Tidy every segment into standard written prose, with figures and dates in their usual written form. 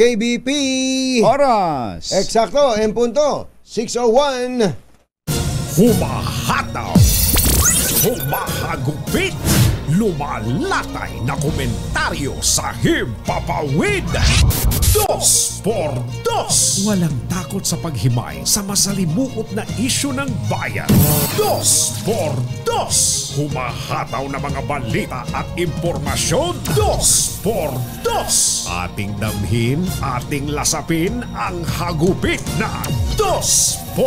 KBP. Oras. Eksakto, en punto. 6:01. Humahataw, humahagupit, lumalatay na komentaryo sa Himpapawid. 2x2. Walang takot sa paghimay sa masalimuot na isyu ng bayan. 2x2. Humahataw na mga balita at impormasyon. 2x2. Ating damhin, ating lasapin ang hagupit na 2x2.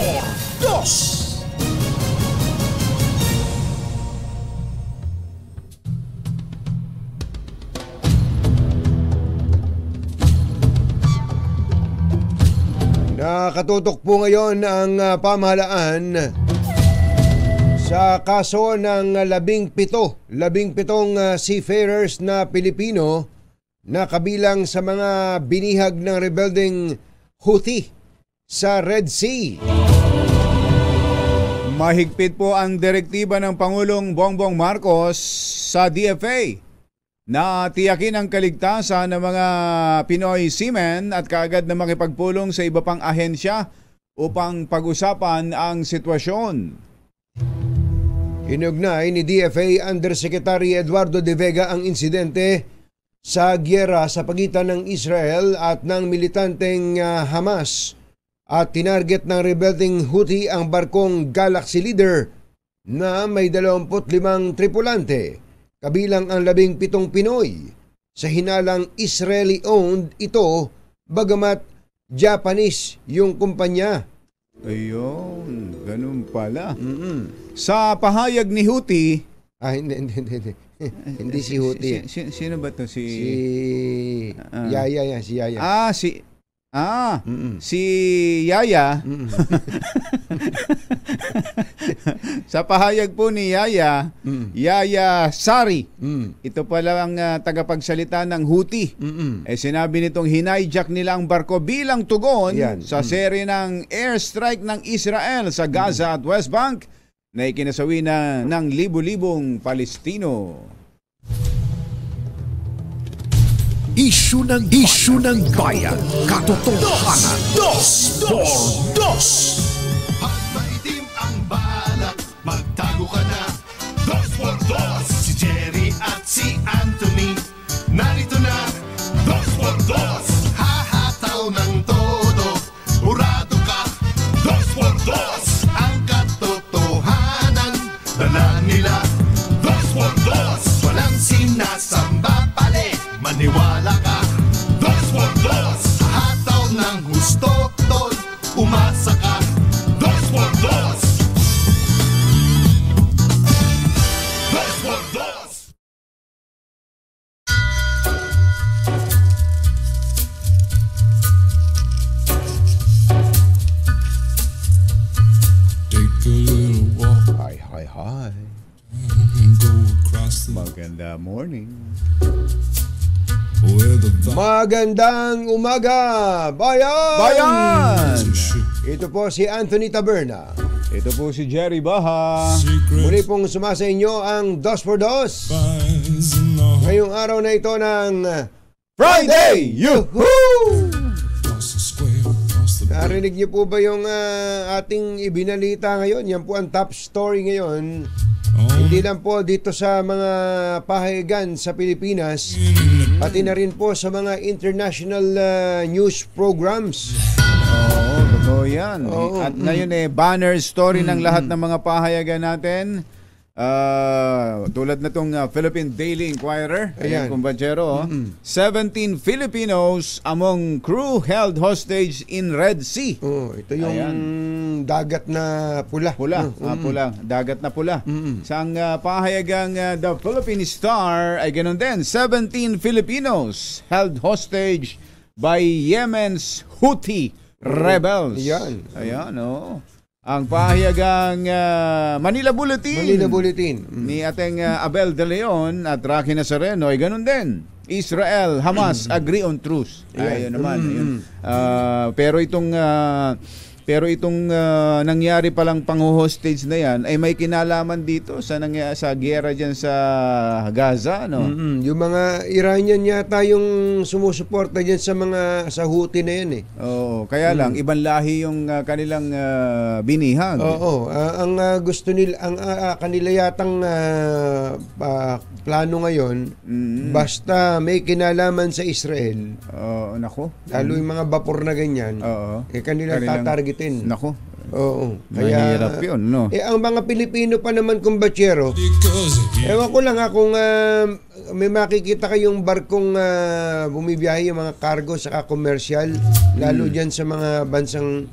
Nakatutok po ngayon ang pamahalaan sa kaso ng 17 seafarers na Pilipino na kabilang sa mga binihag ng rebelding Houthi sa Red Sea. Mahigpit po ang direktiba ng Pangulong Bongbong Marcos sa DFA na tiyakin ang kaligtasan ng mga Pinoy seamen at kaagad na makipagpulong sa iba pang ahensya upang pag-usapan ang sitwasyon. Inugnay ni DFA Undersecretary Eduardo De Vega ang insidente sa gyera sa pagitan ng Israel at ng militanteng Hamas at tinarget ng rebelding Houthi ang barkong Galaxy Leader na may 25 tripulante. Kabilang ang 17 Pinoy. Sa hinalang Israeli-owned ito, bagamat Japanese yung kumpanya. Ayun, ganun pala. Sa pahayag ni Houthi, Hindi si Houthi. Sino ba to? Si Yaya yan, si Yaya. Si Yaya. Sa pahayag po ni Yaya, Yaya Sari, ito pala ang tagapagsalita ng Houthi. Sinabi nitong hinayjack nila ang barko bilang tugon sa serye ng airstrike ng Israel sa Gaza at West Bank na ikinasawi na ng libu-libong Palestino. Isyu ng bayan, katotohanan. 2x2. Pag maitim ang balak, magtago ka na. 2x2. Si Jerry at si Anthony, narito na. 2x2. Hahataw ng todo, urado ka. 2x2. Ang katotohanan, dala nila. 2x2. Walang sinasamba pali, maniwala ka. 2x2. Hataw ng husto, tol, umasa ka. 2x2. 2x2. Take a little walk. Hi. Go across the Maganda morning. where the vine Magandang umaga, bayan! Ito po si Anthony Taberna. Ito po si Jerry Baha. Muli secret pong sumasa inyo ang 2x2. finds in the Ngayong araw na ito ng Friday! Yuhuu! across the square, across the Narinig niyo po ba yung ating ibinalita ngayon? Yan po ang top story ngayon. Hindi lang po dito sa mga pahayagan sa Pilipinas, pati na rin po sa mga international news programs. Oo, totoo yan. Oo, At ngayon banner story ng lahat ng mga pahayagan natin. Tulad na itong Philippine Daily Inquirer. Ayan. Ayan, kumbachero. 17 Filipinos among crew held hostage in Red Sea. Oh, ito yung Ayan. dagat na pula. Pula, pula, dagat na pula. Sa pahayagang The Philippine Star ay ganun din. 17 Filipinos held hostage by Yemen's Houthi rebels. Yan. Ayan, oo. Ang pahayagang Manila Bulletin. Ni ating Abel De Leon at Rocky Nazareno ay ganun din. Israel, Hamas agree on truce. Ayun naman. Pero itong Pero itong nangyari palang pang-hostage na yan ay may kinalaman dito sa sa giyera diyan sa Gaza, no? Yung mga Iranian yata yung sumusuporta diyan sa Houthi na yan eh. Oo, kaya lang ibang lahi yung kanilang binihag. Oo, ang gusto nila kanila yatang plano ngayon basta may kinalaman sa Israel. Nako. Lalo yung mga vapor na ganyan. Oo. Kanilang tatargetin. Nako. Oo. Kaya Mahirap yun, no? ang mga Pilipino pa naman kumbatsero, Because ewan ko lang kung may makikita kayong barkong bumibiyahe yung mga cargo saka commercial, lalo dyan sa mga bansang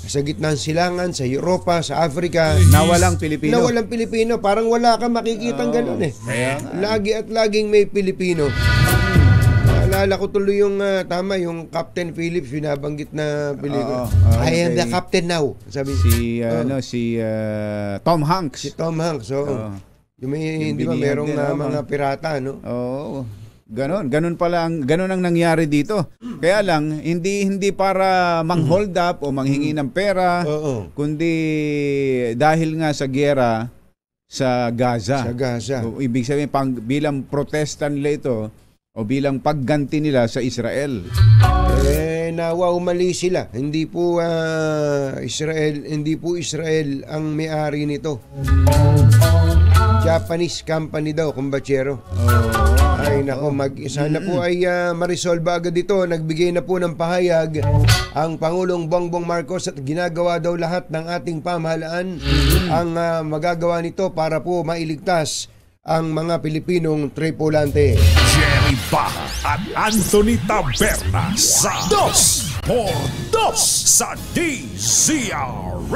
sa gitnang silangan, sa Europa, sa Africa. Nawalang Pilipino. Nawalang Pilipino. Parang wala kang makikitang ganun eh. Kaya nga. Lagi at laging may Pilipino. Naalala ko tuloy yung tama, yung Captain Phillips, binabanggit na pelikula. I am the captain now. Sabi si Tom Hanks. si Tom Hanks. So, yung may, Yung di ba, binihag merong din, mga pirata, no? Oo. Ganun ang nangyari dito. Kaya lang hindi para mang-hold up o manghingi ng pera, Oo. kundi dahil nga sa giyera sa Gaza. Sa Gaza. So, ibig sabihin bilang protesta nila ito o bilang pagganti nila sa Israel. Nawa umali sila. Hindi po Israel ang may-ari nito. Japanese company daw, kumbatsero. Ay nako, sana po ay ma-resolve agad ito. Nagbigay na po ng pahayag ang Pangulong Bongbong Marcos at ginagawa daw lahat ng ating pamahalaan ang magagawa nito para po mailigtas ang mga Pilipinong tripulante. Jerry Baja at Anthony Taberna sa 2x2 sa DZRH.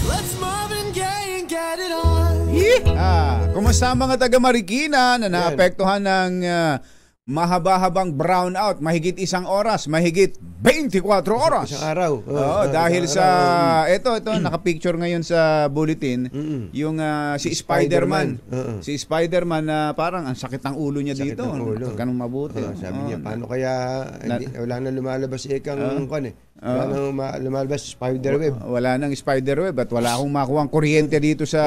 Let's Marvin Gaye and get it on. Kumusta ang mga taga Marikina na naapektuhan ng mahaba-habang brownout, mahigit 1 oras, mahigit 24 oras. Isang araw. Dahil isang sa araw. ito naka-picture ngayon sa bulletin, yung si Spider-Man. Si Spider-Man na parang ang sakit ng ulo niya Sakit dito. ng ulo. Ganun mabuti. Sabi niya, paano kaya wala na lumalabas wala na lumalabas spiderweb. Wala nang spiderweb at wala akong makuhang kuryente dito sa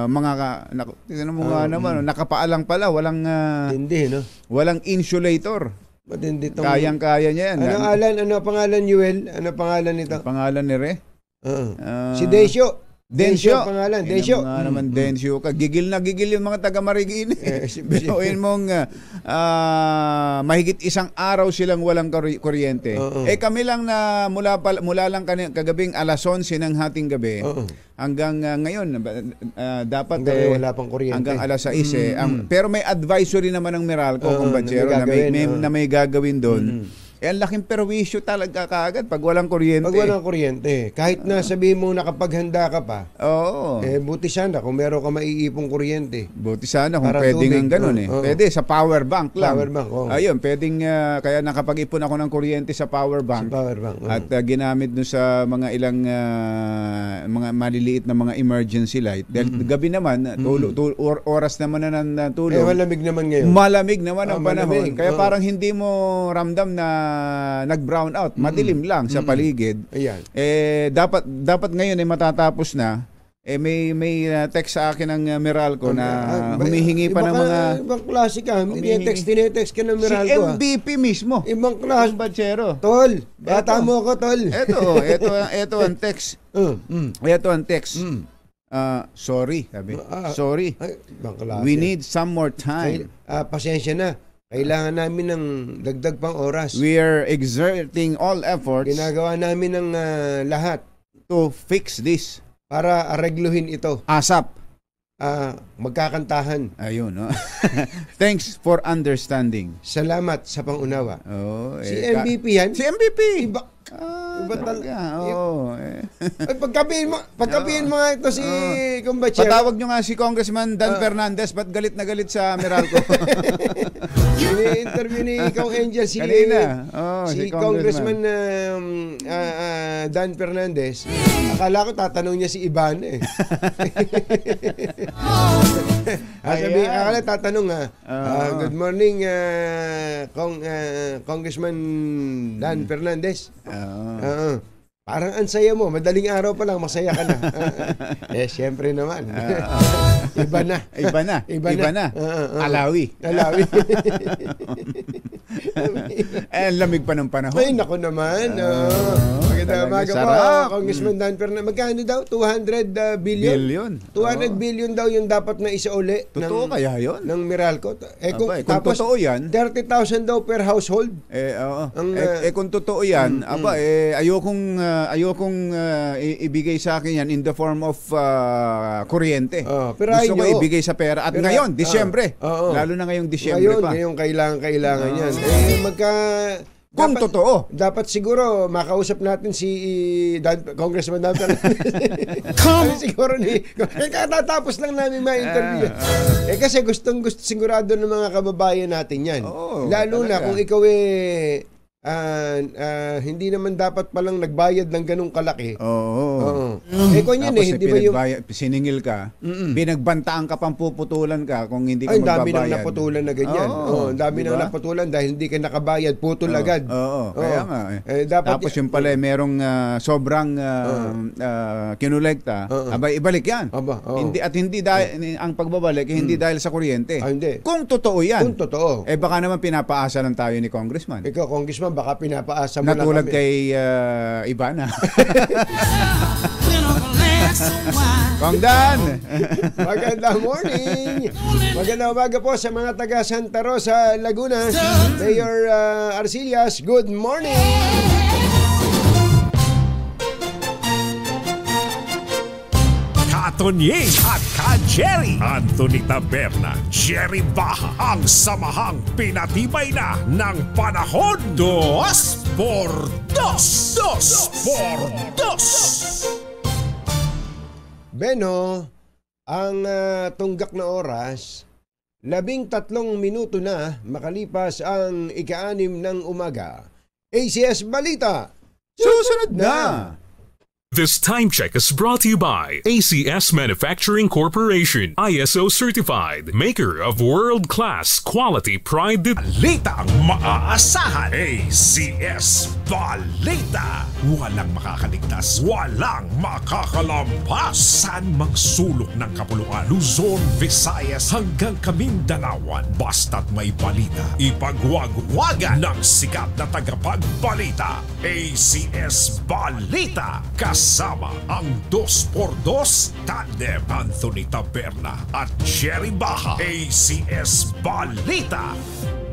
tignan mo nga naman, nakapaalang pala, Hindi, no? walang insulator. Matindi tong... Kayang-kaya niya yan. Ano pangalan, Yuel? Ano pangalan nito? Pangalan ni Re? Si Decio. Densyo. Pangalan, Densyo. Naman Densyo ka. Gigil na gigil yung mga taga Marikina. Binuin mong mahigit 1 araw silang walang kuryente. Kami lang na mula lang kagabing alas 11 ng hating gabi hanggang ngayon dapat wala pang kuryente. Hanggang alas 6 pero may advisory naman ng Meralco kumbatsero na may gagawin doon. Ang laking perwisyo talaga kaagad pag walang kuryente. Pag walang kuryente, kahit na sabihin mo nakapaghanda ka pa, buti sana kung meron ka maiipong kuryente. Buti sana kung Para pwedeng tubig. ganun Pwede sa power bank lang. Power bank, Ayun, pwedeng kaya nakapag-ipon ako ng kuryente sa power bank. At ginamit dun sa mga ilang mga maliliit na mga emergency light. Dahil gabi naman, oras naman na tulog. Malamig naman ngayon. Malamig naman ang panahon. Malamig. Kaya parang hindi mo ramdam na nag-brown out, madilim lang sa paligid. Ayan. Dapat ngayon ay matatapos na. May text sa akin ng Meralco na humihingi pa ng mga ibang klase ka. Tinetext ka ng Meralco. Si MVP mismo. Ibang klase. Batsero. Tol, bata mo ako, tol. Ito ang text. Ito ang text. Sorry, sabi. Sorry. Ibang klase. We need some more time. Pasensya na. Kailangan namin ng dagdag pang oras. We are exerting all efforts. Ginagawa namin ng lahat to fix this. Para aregluhin ito. ASAP. Magkakantahan. Ayun, no? Thanks for understanding. Salamat sa pangunawa. Si MVP yan? Si MVP. Iba talaga. Pagkapihin mo nga ito si Kumbatsero. Patawag nyo nga si Congressman Dan Fernandez, ba't galit na galit sa Meralco? Ini-interview ni Kong Angel si Congressman Dan Fernandez. Akala ko tatanong niya si Ivan akala tatanong good morning Congressman Dan Fernandez. Parang ang saya mo, madaling araw pa lang, masaya ka na. Siyempre naman. Iba na. Iba na. Alawi. Lamig pa ng panahon. Ay, naku naman. Magandang umaga po, Congressman Dan Fernandez. Magkano daw? 200 billion? 200 billion daw yung dapat na isauli. Totoo kaya yun? Ng Meralco. Kung totoo yan, 30,000 daw per household. Kung totoo yan, ayokong ibigay sa akin yan in the form of kuryente. Pero gusto ko ibigay sa pera. At ngayon, Disyembre. Lalo na ngayong Disyembre pa. Ngayon kailangan yan. Kung totoo. Dapat siguro makausap natin si Congressman Dan Fernandez. Siguro katatapos lang namin ma-interview. Kasi gusto sigurado ng mga kababayan natin yan. Lalo talaga. Na kung ikaw hindi naman dapat palang nagbayad ng ganung kalaki. Kung yun hindi ba yung siningil ka, binagbantaan ka pang puputulan ka kung hindi ka magbabayad. Dami nang naputulan na ganyan. Dami nang naputulan dahil hindi ka nakabayad, putol agad. Kaya nga. Tapos yung pala merong sobrang kinolekta, ibalik yan. Hindi dahil ang pagbabalik hindi dahil sa kuryente. Hindi. Kung totoo yan. Kung totoo. Baka naman pinapaasa lang tayo ni Congressman. Ikaw, Congressman, baka pinapaasa mo lang natulad kami. Kay Ivana. Kong Dan! Magandang morning! Magandang umaga po sa mga taga Santa Rosa, Laguna. Mayor Arcillas, good morning! Katonying at ka-Jerry Anthony Taberna, Jerry Baha, ang samahang pinatibay na ng panahon. 2 por 2 Beno, ang tunggak na oras, 13 minuto na makalipas ang ika-6 ng umaga. ACS Balita, susunod na! This time check is brought to you by ACS Manufacturing Corporation, ISO certified, maker of world-class quality pride. Balita ang maaasahan. ACS Balita. Walang makakaligtas, walang makakalampas. Saan mang sulok ng kapuluan, Luzon, Visayas hanggang Kamindalawan. Basta't may balita, ipagwagwagan ng sikat na tagapagbalita. ACS Balita. Kasama ang 2x2 tandem Anthony Taberna at Jerry Baha. ACS Balita.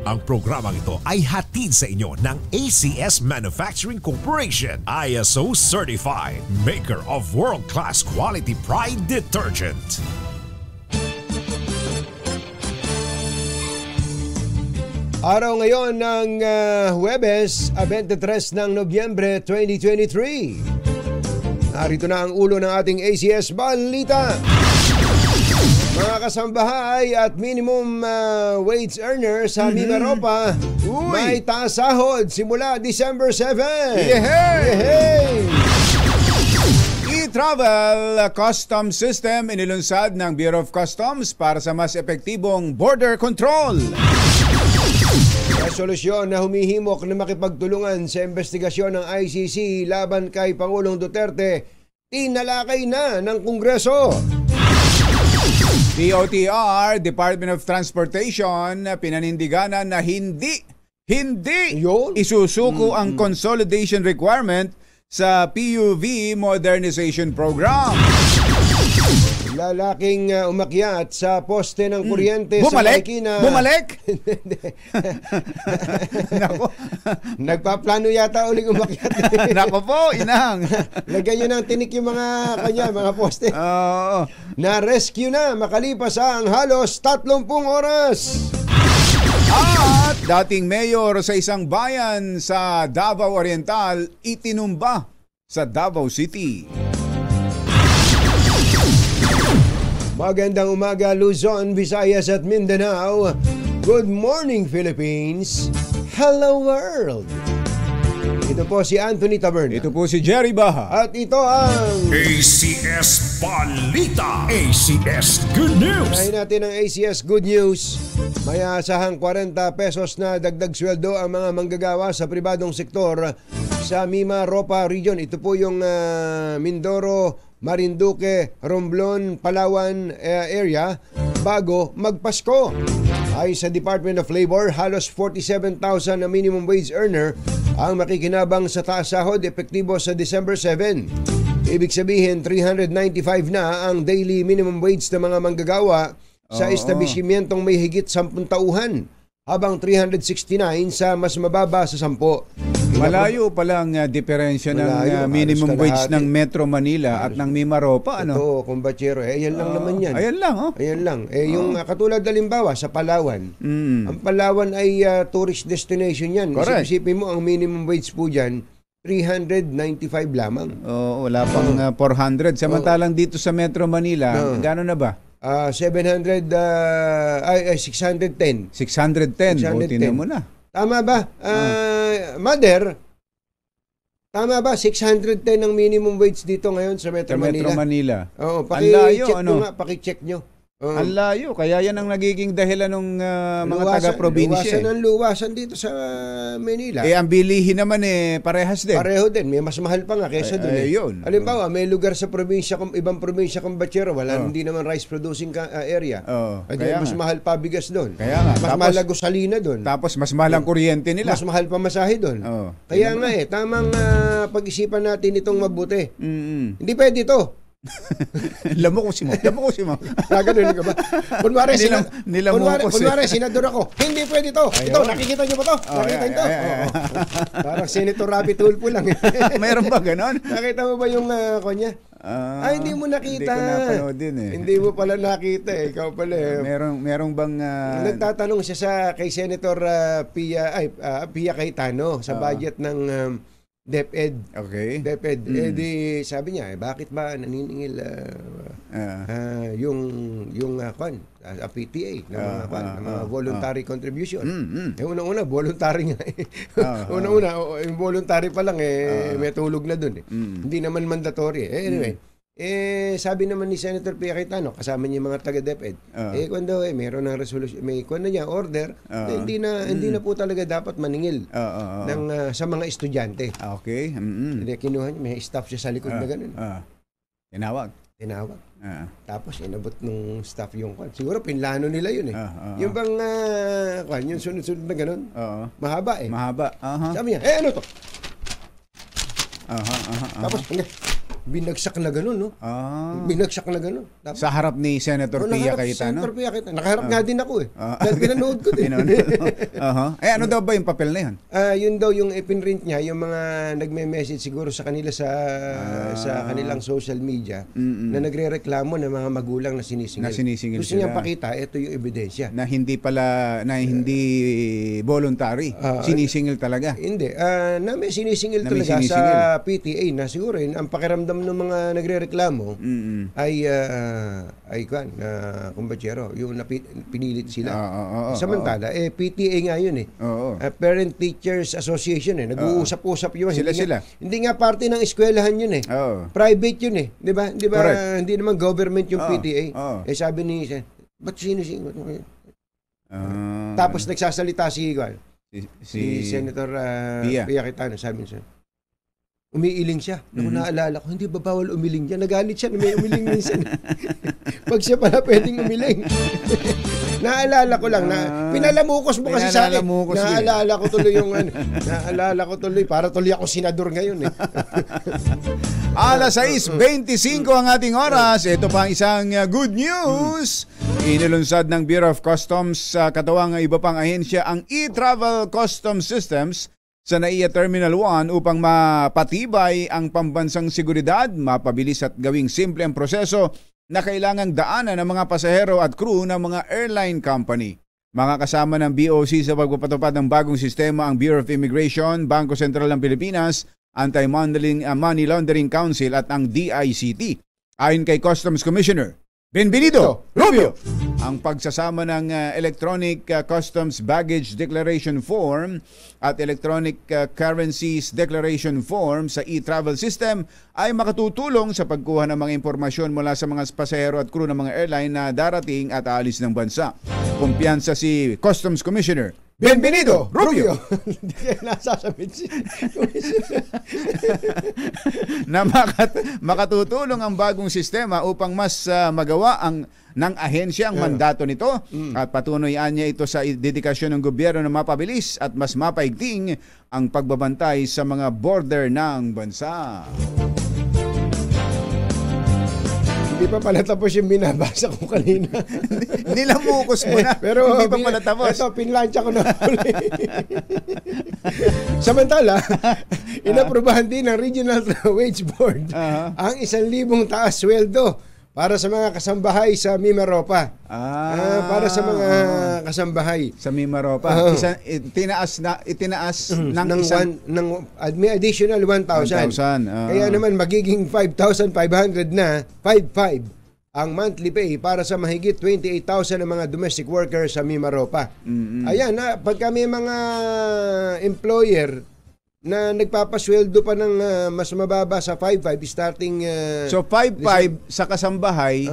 Ang programang ito ay hatid sa inyo ng ACS Manufacturing Corporation, ISO certified, maker of world-class quality pride detergent. Araw ngayon ng Huwebes, 23 ng Nobyembre 2023. Narito na ang ulo ng ating ACS Balita. Mga kasambahay at minimum wage earners sa Mimaropa, may taas sahod simula December 7. Yehey! E-Travel Custom System inilunsad ng Bureau of Customs para sa mas epektibong border control. Resolusyon na humihimok na makipagtulungan sa investigasyon ng ICC laban kay Pangulong Duterte, tinalakay na ng Kongreso. DOTR, Department of Transportation, pinanindiganan na hindi isusuko ang consolidation requirement sa PUV Modernization Program. Lalaking umakyat sa poste ng kuryente sa Marikina. Bumalik? Nako. Nagpaplano yata uling umakyat. Nako po, inang. Lagyan nyo ng tinik yung mga poste. Na-rescue na makalipas ang halos 30 oras. At dating mayor sa isang bayan sa Davao Oriental, itinumba sa Davao City. Magandang umaga Luzon, Visayas at Mindanao. Good morning Philippines. Hello world. Ito po si Anthony Taberna. Ito po si Jerry Baha. At ito ang ACS Balita. ACS Good News. Unahin natin ang ACS Good News. May asahang 40 pesos na dagdag sweldo ang mga manggagawa sa pribadong sektor sa Mimaropa Region. Ito po yung Mindoro, Marinduque, Romblon, Palawan area bago magpasko. Ay sa Department of Labor, halos 47,000 na minimum wage earner ang makikinabang sa taas sahod epektibo sa December 7. Ibig sabihin, 395 na ang daily minimum wage ng mga manggagawa sa establishmentong may higit 10 tauhan, habang 369 sa mas mababa sa 10. Malayo pa lang diferensya ng minimum wage ng Metro Manila at ng Mimaropa. Ano? Ito, kumbachero. Ayan lang naman yan. Ayan lang, oh. Ayan lang. Yung katulad halimbawa sa Palawan. Ang Palawan ay tourist destination yan. Correct. Isipin mo, ang minimum wage po dyan, 395 lamang. Wala pang 400. Samantalang dito sa Metro Manila, gano'n na ba? 610. 610. 610. Buti na mo na. Tama ba? Mother, tama ba? 610 ang minimum wage dito ngayon sa Metro Manila? Metro Manila. Oo, layo, paki-check nyo nga, paki-check nyo. Ang layo, kaya yan ang nagiging dahilan ng mga taga-probinsya. Luwasan dito sa Manila. Ang bilihin naman parehas din. Pareho din, may mas mahal pa nga kaysa doon. Yun. Halimbawa, may lugar sa probinsya, ibang probinsya kung Bachero, hindi naman rice producing area. Kaya mas mahal pa bigas doon. Kaya nga. Mas mahal ang gasolina doon. Tapos mas mahal ang kuryente nila. Mas mahal pa masahe doon. Kaya nga tamang pag-isipan natin itong mabuti. Hindi pwede ito. Lamok ko si mo. Gano'n ka ba? Kunwari, senador ako. Hindi pwede to. Ito, nakikita niyo ba to? Nakikita niyo to? Parang Senator Rapi Tulfo lang. Mayroon ba ganon? Nakita mo ba yung kanya? Hindi mo nakita. Hindi ko napanood din Hindi mo pala nakita Ikaw pala Merong bang nagtatanong siya kay Senator Pia Cayetano sa budget ng DepEd. Okay. DepEd. Di sabi niya, bakit ba naniningil yung PTA ng mga voluntary contribution? Unang-una, voluntary nga. Unang-una, yung voluntary pa lang may tulog na dun. Hindi naman mandatory. Anyway, sabi naman ni Senator Pia Cayetano, kasama niya yung mga taga-DepEd, kuando meron ng resolution, may kuando niya order, hindi na po talaga dapat maningil ng sa mga estudyante. Okay. Hindi kinuha niya, may staff siya sa likod na ganun. Tinawag. Tapos inabot ng staff yung kwan. Siguro pinlano nila yun Yung bang yung sunod-sunod na ganun. Mahaba Mahaba. Sabi niya, ano to? Tapos binagsak na gano'n, no? Binagsak na gano'n. Sa harap ni Senator Pia Cayetano? Senator Pia Cayetano. Nakaharap nga din ako Dahil pinanood ko din. Ano daw ba yung papel na yun? Yun daw yung ipinrint niya, yung mga nagme-message siguro sa kanila sa kanilang social media na nagre-reklamo ng mga magulang na sinisingil. Gusto niya pakita, ito yung ebidensya. Na hindi voluntary. Sinisingil talaga. Hindi. May sinisingil talaga sa PTA na siguro ang pakiramdam ng mga nagrereklamo ay kumbachero, yung pinilit sila. Samantala, PTA nga yun Parent Teachers Association nag-uusap-usap yun. Sila. Hindi nga parte ng eskwelahan yun Private yun Di ba? Hindi naman government yung PTA. Sabi ni ba't sinisingil? Tapos nagsasalita si Senator Pia Cayetano, sabi niya, umiiling siya. Naalala ko, hindi ba bawal umiling niya? Nagalit siya na may umiling minsan. Pag siya pala pwedeng umiling. Naalala ko lang na pinalamukos mo kasi sa akin. Naalala ko tuloy yung para tuloy ako senador ngayon Alas 6:25 ang ating oras. Ito pa ang isang good news. Inilunsad ng Bureau of Customs sa katawang iba pang ahensya ang e-travel custom systems sa NAIA Terminal 1 upang mapatibay ang pambansang seguridad, mapabilis at gawing simple ang proseso na kailangang daanan ng mga pasahero at crew ng mga airline company. Mga kasama ng BOC sa pagpapatupad ng bagong sistema ang Bureau of Immigration, Bangko Sentral ng Pilipinas, Anti-Money Laundering Council at ang DICT. Ayon kay Customs Commissioner Benvenido Rubio, ang pagsasama ng Electronic Customs Baggage Declaration Form at Electronic Currencies Declaration Form sa e-travel system ay makatutulong sa pagkuha ng mga impormasyon mula sa mga pasahero at crew ng mga airline na darating at aalis ng bansa. Kumpiyansa si Customs Commissioner Bienvenido, Rubio! Hindi kaya nasasabi Na makatutulong ang bagong sistema upang mas magawa ng ahensya ang mandato nito at patunoyan niya ito sa dedikasyon ng gobyerno na mapabilis at mas mapaigting ang pagbabantay sa mga border ng bansa. Hindi pa pala tapos yung binabasa ko kanina. Nilamukos mo na. Pero hindi pa pala tapos. Ito, pinlansya ko na uli. Samantala, inaprubahan din ng Regional Wage Board ang 1,000 taas sweldo para sa mga kasambahay sa Mimaropa. Para sa mga kasambahay Sa Mimaropa. Itinaas may additional 1,000. 1,000. Kaya naman magiging 5,500 na, 5,500 ang monthly pay para sa mahigit 28,000 ng mga domestic workers sa Mimaropa. Ayan, pagka may mga employer na nagpapasweldo pa ng mas mababa sa 5,500 starting... So 5,500 sa kasambahay,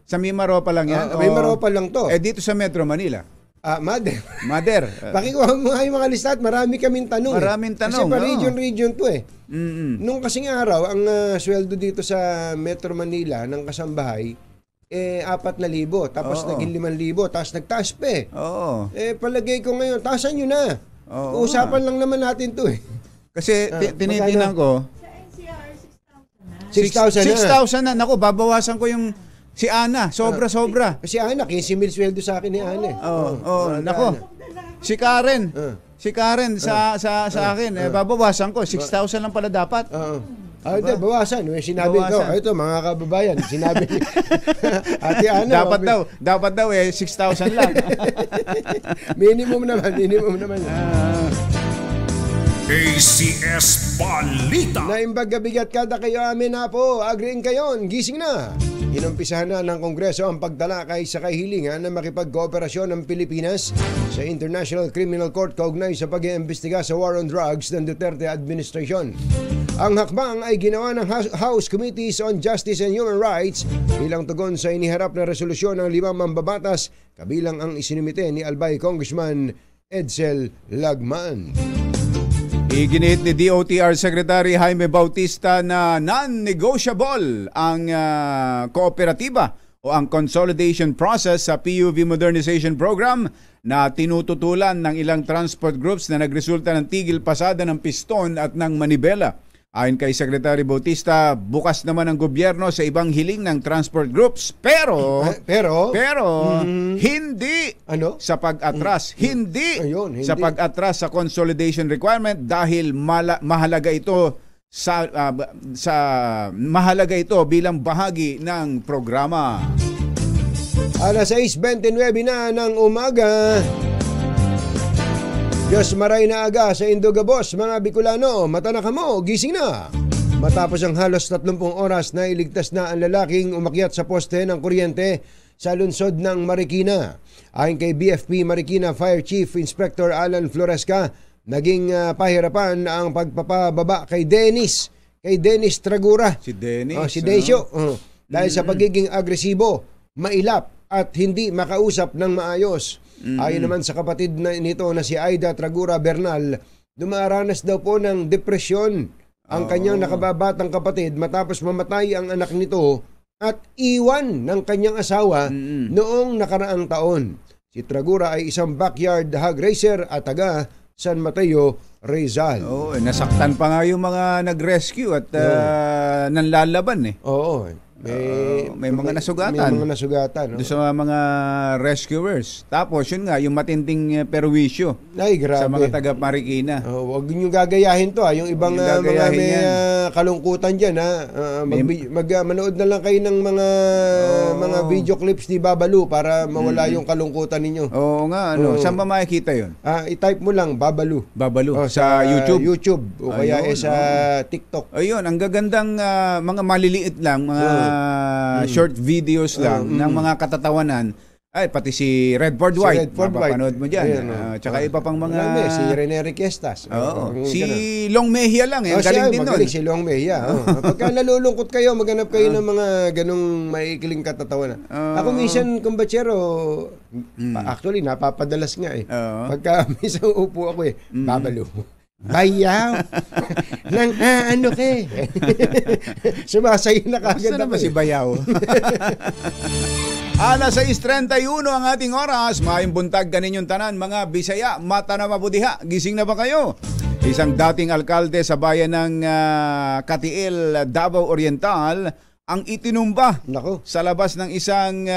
sa Mimaropa lang yan? Mimaropa lang to. Dito sa Metro Manila? Mother. Pakikuha mo nga yung mga lista't, marami kaming tanong. Maraming tanong. Kasi pa region to eh. Nung kasing araw, ang sweldo dito sa Metro Manila ng kasambahay, 4,000. Tapos naging 5,000. Tapos nagtaas pa eh. Palagay ko ngayon, taasan nyo na. Uusapan lang naman natin to eh. Kasi tinitinan ko, 6,000 na. 6,000 na. Naku, babawasan ko yung si Ana. Sobra. Kasi Ana, 15,000 sweldo sa akin ni Ana. Nako. Si Karen. Si Karen sa akin, babawasan ko. 6,000 lang pala dapat. Hindi, bawasan. Sinabi ko, ito mga kababayan, sinabi ni Ate Ana. Dapat daw 6,000 lang. minimum naman. ACS Balita. Naimbaga-bigat kada kayo amin na po. Agreeing kayon, gising na. Inumpisahan na ng Kongreso ang pagtalakay sa kahilingan na makipagkooperasyon ng Pilipinas sa International Criminal Court kaugnay sa pag-iimbestiga sa war on drugs ng Duterte administration. Ang hakbang ay ginawa ng House Committees on Justice and Human Rights bilang tugon sa iniharap na resolusyon ng 5 mambabatas kabilang ang isinumite ni Albay Congressman Edsel Lagman. Iginit ni DOTR Secretary Jaime Bautista na non-negotiable ang kooperatiba o ang consolidation process sa PUV Modernization Program na tinututulan ng ilang transport groups na nagresulta ng tigil pasada ng piston at ng manibela. Ayon kay Secretary Bautista, bukas naman ang gobyerno sa ibang hiling ng transport groups pero hindi sa pag-atras. Hindi sa pag-atras sa consolidation requirement dahil mahalaga ito mahalaga ito bilang bahagi ng programa. Alas 6:29 na ng umaga. Diyos maray na aga sa Indogabos, mga Bicolano, mata na kamo, gising na. Matapos ang halos 30 oras na iligtas na ang lalaking umakyat sa poste ng kuryente sa lungsod ng Marikina. Ayon kay BFP Marikina Fire Chief Inspector Alan Floresca, naging pahirapan ang pagpapababa kay Dennis Tragura. Si Dennis. Si Decio. Dahil sa pagiging agresibo, mailap at hindi makausap ng maayos. Ayon naman sa kapatid nito na si Aida Tragura Bernal, dumaranas daw po ng depresyon ang kanyang nakababatang kapatid matapos mamatay ang anak nito at iwan ng kanyang asawa noong nakaraang taon. Si Tragura ay isang backyard hog racer at taga San Mateo, Rizal. Nasaktan pa nga yung mga nag-rescue at nanlalaban eh. May mga nasugatan. May mga nasugatan. Doon sa mga rescuers. Tapos yun nga, yung matinding perwisyo. Ay, grabe. Sa mga taga Marikina. Huwag nyo gagayahin to. Yung ibang mga may kalungkutan dyan. Manood na lang kayo ng mga video clips ni Babalu para mawala yung kalungkutan ninyo. Oo nga. Saan ba makikita yun? I-type mo lang Babalu. Sa YouTube. YouTube. O kaya sa TikTok. Ayun, ang gagandang mga maliliit lang, mga short videos lang ng mga katatawanan Ay, pati si Redford White. Redford White. Mapapanood mo dyan. Ayan, Tsaka iba pang mga... Marami, si Rene Requestas. Oo. Si Long Mejia lang. Galing din nun. Magaling si Long Mejia. Pagka nalulungkot kayo, maghanap kayo ng mga ganung maikiling katatawanan. Ako minsan, kumbatsero, actually, napapadalas nga eh. Pagka minsan upo ako babalo. Bayaw! Nang ano ka eh. Sumasayo na kagad ako. Saan ba si Bayaw? Alas 6:31 ang ating oras. Maayong buntag kaninyong tanan, mga Bisaya, mata na mabudiha. Gising na ba kayo? Isang dating alkalde sa bayan ng Katiil, Davao Oriental, ang itinumba sa labas ng isang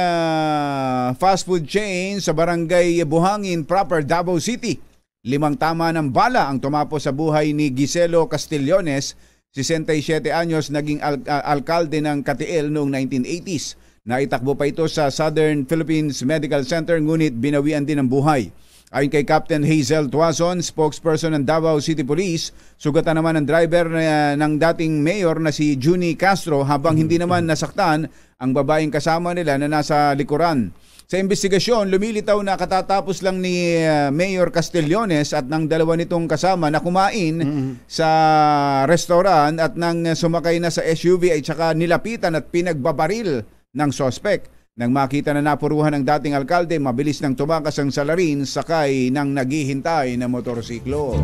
fast food chain sa barangay Buhangin, proper Davao City. 5 tama ng bala ang tumapos sa buhay ni Giselo Castillones, 67 anyos, naging alkalde ng Katiil noong 1980s. Naitakbo pa ito sa Southern Philippines Medical Center, ngunit binawian din ang buhay. Ayon kay Captain Hazel Tuazon, spokesperson ng Davao City Police, sugatan naman ang driver ng dating mayor na si Junie Castro, habang hindi naman nasaktan ang babaeng kasama nila na nasa likuran. Sa investigasyon, lumilitaw na katatapos lang ni Mayor Castillones at ng dalawa nitong kasama na kumain sa restaurant, at nang sumakay na sa SUV ay saka nilapitan at pinagbabaril ng sospek. Nang makita na napuruhan ng dating alkalde, mabilis nang tumakas ang salarin sakay ng naghihintay na motorsiklo.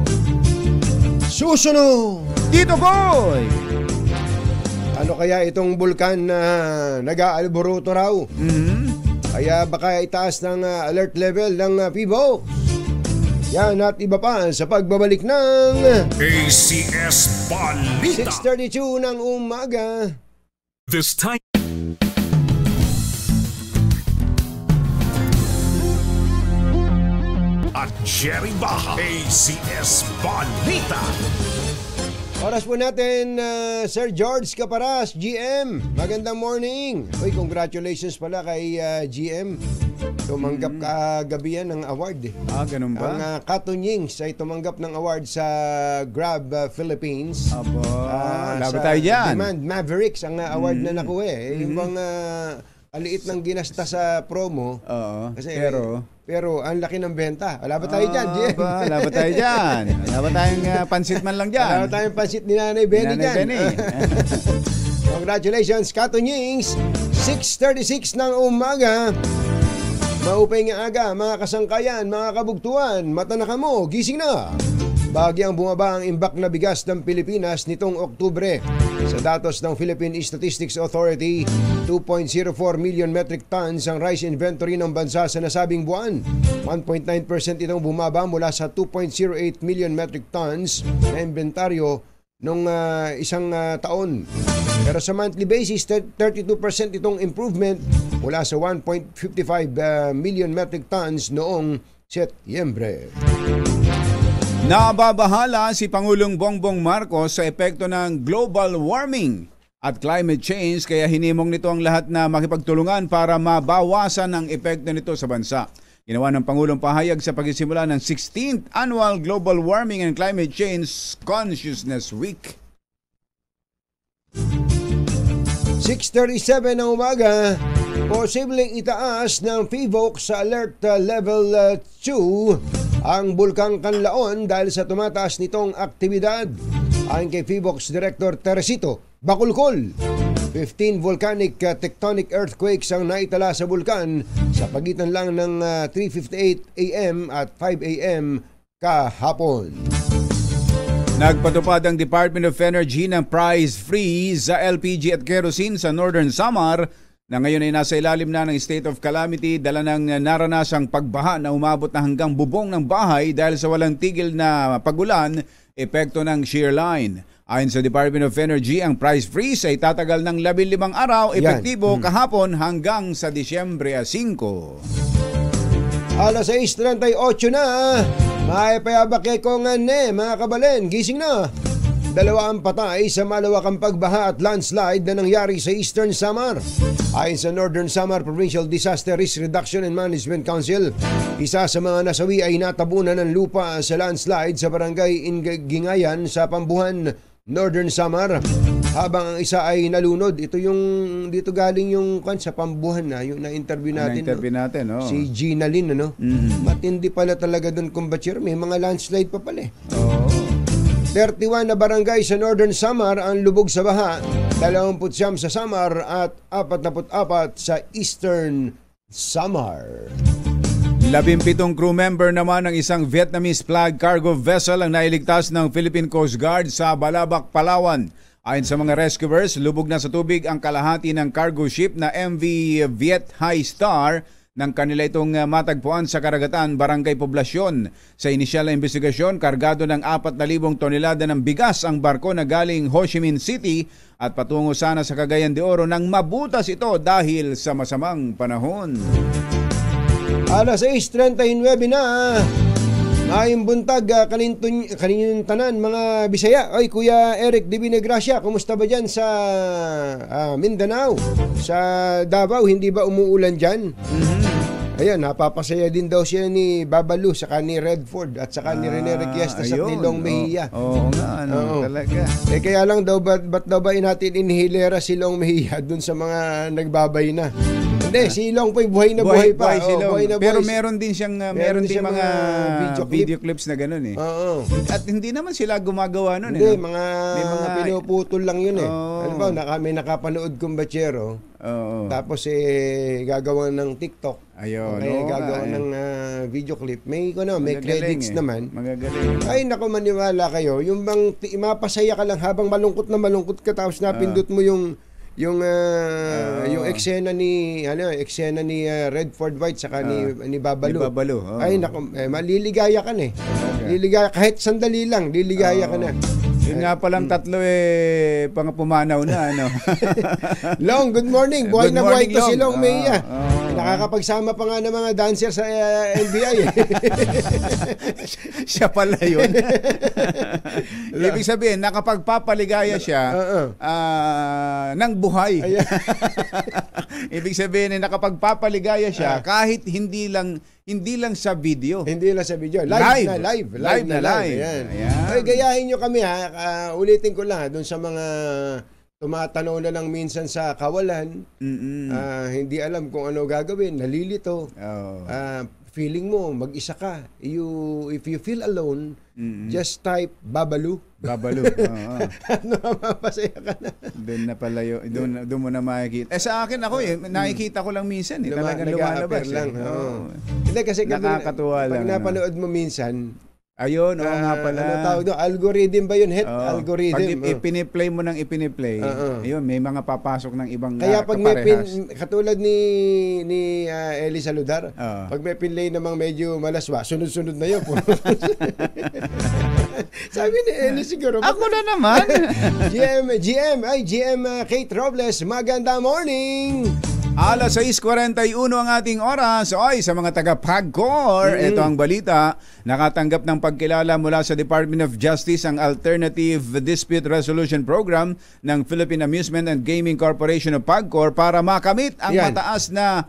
Susunod! Tito Boy! Ano kaya itong bulkan na nag-aalboruto raw? Kaya baka itaas ng alert level ng PHIVOLCS. Yan at iba pa sa pagbabalik ng ACS Balita. 6:32 ng umaga. This time. At Jerry Baja, ACS Balita. Oras po natin, Sir George Caparas, GM. Magandang morning. Uy, congratulations pala kay GM. Tumanggap kagabi yan ng award. Ganun ba? Ang Katunyings ay tumanggap ng award sa Grab Philippines. Abo, laban tayo dyan. Demand Mavericks ang award na nakuha eh. Yung mga aliit ng ginasta sa promo. Kasi, pero ang laki ng benta. Wala ba tayo dyan, GM? Wala ba tayo dyan? Wala ba tayong pansit man lang dyan? Wala ba tayong pansit ni Nanay Benny dyan? Congratulations, Katunyings. 6:36 ng umaga. Maupay nga aga, mga kasangkayan, mga kabugtuan. Mata na kamo, gising na. Bahagyang bumaba ang imbak na bigas ng Pilipinas nitong Oktubre. Sa datos ng Philippine Statistics Authority, 2.04 million metric tons ang rice inventory ng bansa sa nasabing buwan. 1.9% itong bumaba mula sa 2.08 million metric tons na inventaryo nung isang taon. Pero sa monthly basis, 32% itong improvement mula sa 1.55 million metric tons noong Setyembre. Nababahala si Pangulong Bongbong Marcos sa epekto ng global warming at climate change, kaya hinimong nito ang lahat na makipagtulungan para mabawasan ang epekto nito sa bansa. Ginawa ng Pangulong pahayag sa pagsisimula ng 16th Annual Global Warming and Climate Change Consciousness Week. 6:37 ng umaga, posibleng itaas ng PHIVOLCS sa alert level 2 ang Bulkang Kanlaon dahil sa tumataas nitong aktibidad. Ayon kay PHIVOLCS Director Teresito Bakulkol, 15 volcanic tectonic earthquakes ang naitala sa bulkan sa pagitan lang ng 3:58 AM at 5 AM kahapon. Nagpatupad ang Department of Energy ng price freeze sa LPG at kerosene sa Northern Samar na ngayon ay nasa ilalim na ng state of calamity, dala ng naranasang pagbaha na umabot na hanggang bubong ng bahay dahil sa walang tigil na pagulan, epekto ng shear line. Ayon sa Department of Energy, ang price freeze ay tatagal ng 15 araw, epektibo kahapon hanggang sa Disyembre 5. Alas 6:38 na. May payabake ko nga mga kabalen, gising na. 2 ang patay sa malawakang pagbaha at landslide na nangyari sa Eastern Samar. Ayon sa Northern Samar Provincial Disaster Risk Reduction and Management Council, isa sa mga nasawi ay natabunan ng lupa sa landslide sa barangay Ingingayan sa Pambuhan, Northern Samar. habang ang isa ay nalunod. Ito yung dito galing yung sa Pambuhan na yung na-interview natin. Na-interview natin, oh. Si Gina Lynn, ano? Matindi pala talaga doon, kumbatsero. May mga landslide pa pala eh. Oh. 31 na barangay sa Northern Samar ang lubog sa baha, 29 sa Samar at 44 sa Eastern Samar. 17 crew member naman ng isang Vietnamese flag cargo vessel ang nailigtas ng Philippine Coast Guard sa Balabac, Palawan. Ayon sa mga rescuers, lubog na sa tubig ang kalahati ng cargo ship na MV Viet High Star nang kanila itong matagpuan sa Karagatan, Barangay Poblasyon. Sa inisyal na investigasyon, kargado ng 4,000 tonelada ng bigas ang barko na galing Ho Chi Minh City at patungo sana sa Cagayan de Oro nang mabutas ito dahil sa masamang panahon. Alas 6:39 na. Maayong buntag, kaninong tanan, mga Bisaya. Oy, Kuya Eric de Vinegracia, kumusta ba dyan sa Mindanao? Sa Davao, hindi ba umuulan dyan? Ayan, napapasaya din daw siya ni Babalu, saka ni Redford, at saka ni Rene Requiestas at ni Long Mejia. Oo nga, talaga. Eh kaya lang daw, ba't daw ba natin inhilera si Long Mejia dun sa mga nagbabay na? Hindi, si Long po'y buhay na buhay pa. Buhay na buhay. Pero meron din siyang meron din mga video clips na gano'n eh. Oo. At hindi naman sila gumagawa noon Hindi, eh. mga pinuputol lang yun eh. Ano ba, may nakapanood kong batsero. Oo. Tapos gagawa ng TikTok. Ayun. Kaya gagawa ng video clip. May credits naman. Magagaling. Ay, naku, maniwala kayo. Yung bang mapasaya ka lang habang malungkot ka tapos napindot mo yung eksena ni Redford White saka ni Babalu. Ay naku, maliligaya ka na eh. Liligaya kahit sandali lang, liligaya ka na. Yun nga palang tatlo pumanaw na ano. Long, good morning. Buhay Good na buhay morning, to si Long. Long Mejia. Nakakapagsama pa nga ng mga dancer sa NBI eh. Siya pala yun. Ibig sabihin, nakapagpapaligaya siya ng buhay. Ibig sabihin, nakapagpapaligaya siya kahit hindi lang sa video. Hindi lang sa video. Live na live. Ayan. Ay, gayahin nyo kami ha. Ulitin ko lang doon sa mga tumatanaw na lang minsan sa kawalan. Hindi alam kung ano gagawin. Nalilito. Feeling mo, mag-isa ka. If you feel alone, just type Babalu. Ano, mapasaya ka na. Doon na pala yun. Doon mo na makikita. Sa akin ako nakikita ko lang minsan talagang lumalabas lang. Hindi kasi nakakatuwa lang. Pag napanood mo minsan, ayun, nga pala. Ano tawag doon? Algorithm ba yun? Algorithm. Pag ipiniplay mo ng ipiniplay, ayun, may mga papasok ng ibang kaya pag katulad ni Eli Saludar, pag may pinlay namang medyo malaswa, sunod-sunod na yun. Sabi ni Eli siguro. Ako na naman. GM Kate Robles, maganda morning. Alas 6:41 ang ating oras. Oy, sa mga taga-PAGCOR, ito ang balita. Nakatanggap ng pagkilala mula sa Department of Justice ang Alternative Dispute Resolution Program ng Philippine Amusement and Gaming Corporation of PAGCOR para makamit ang mataas na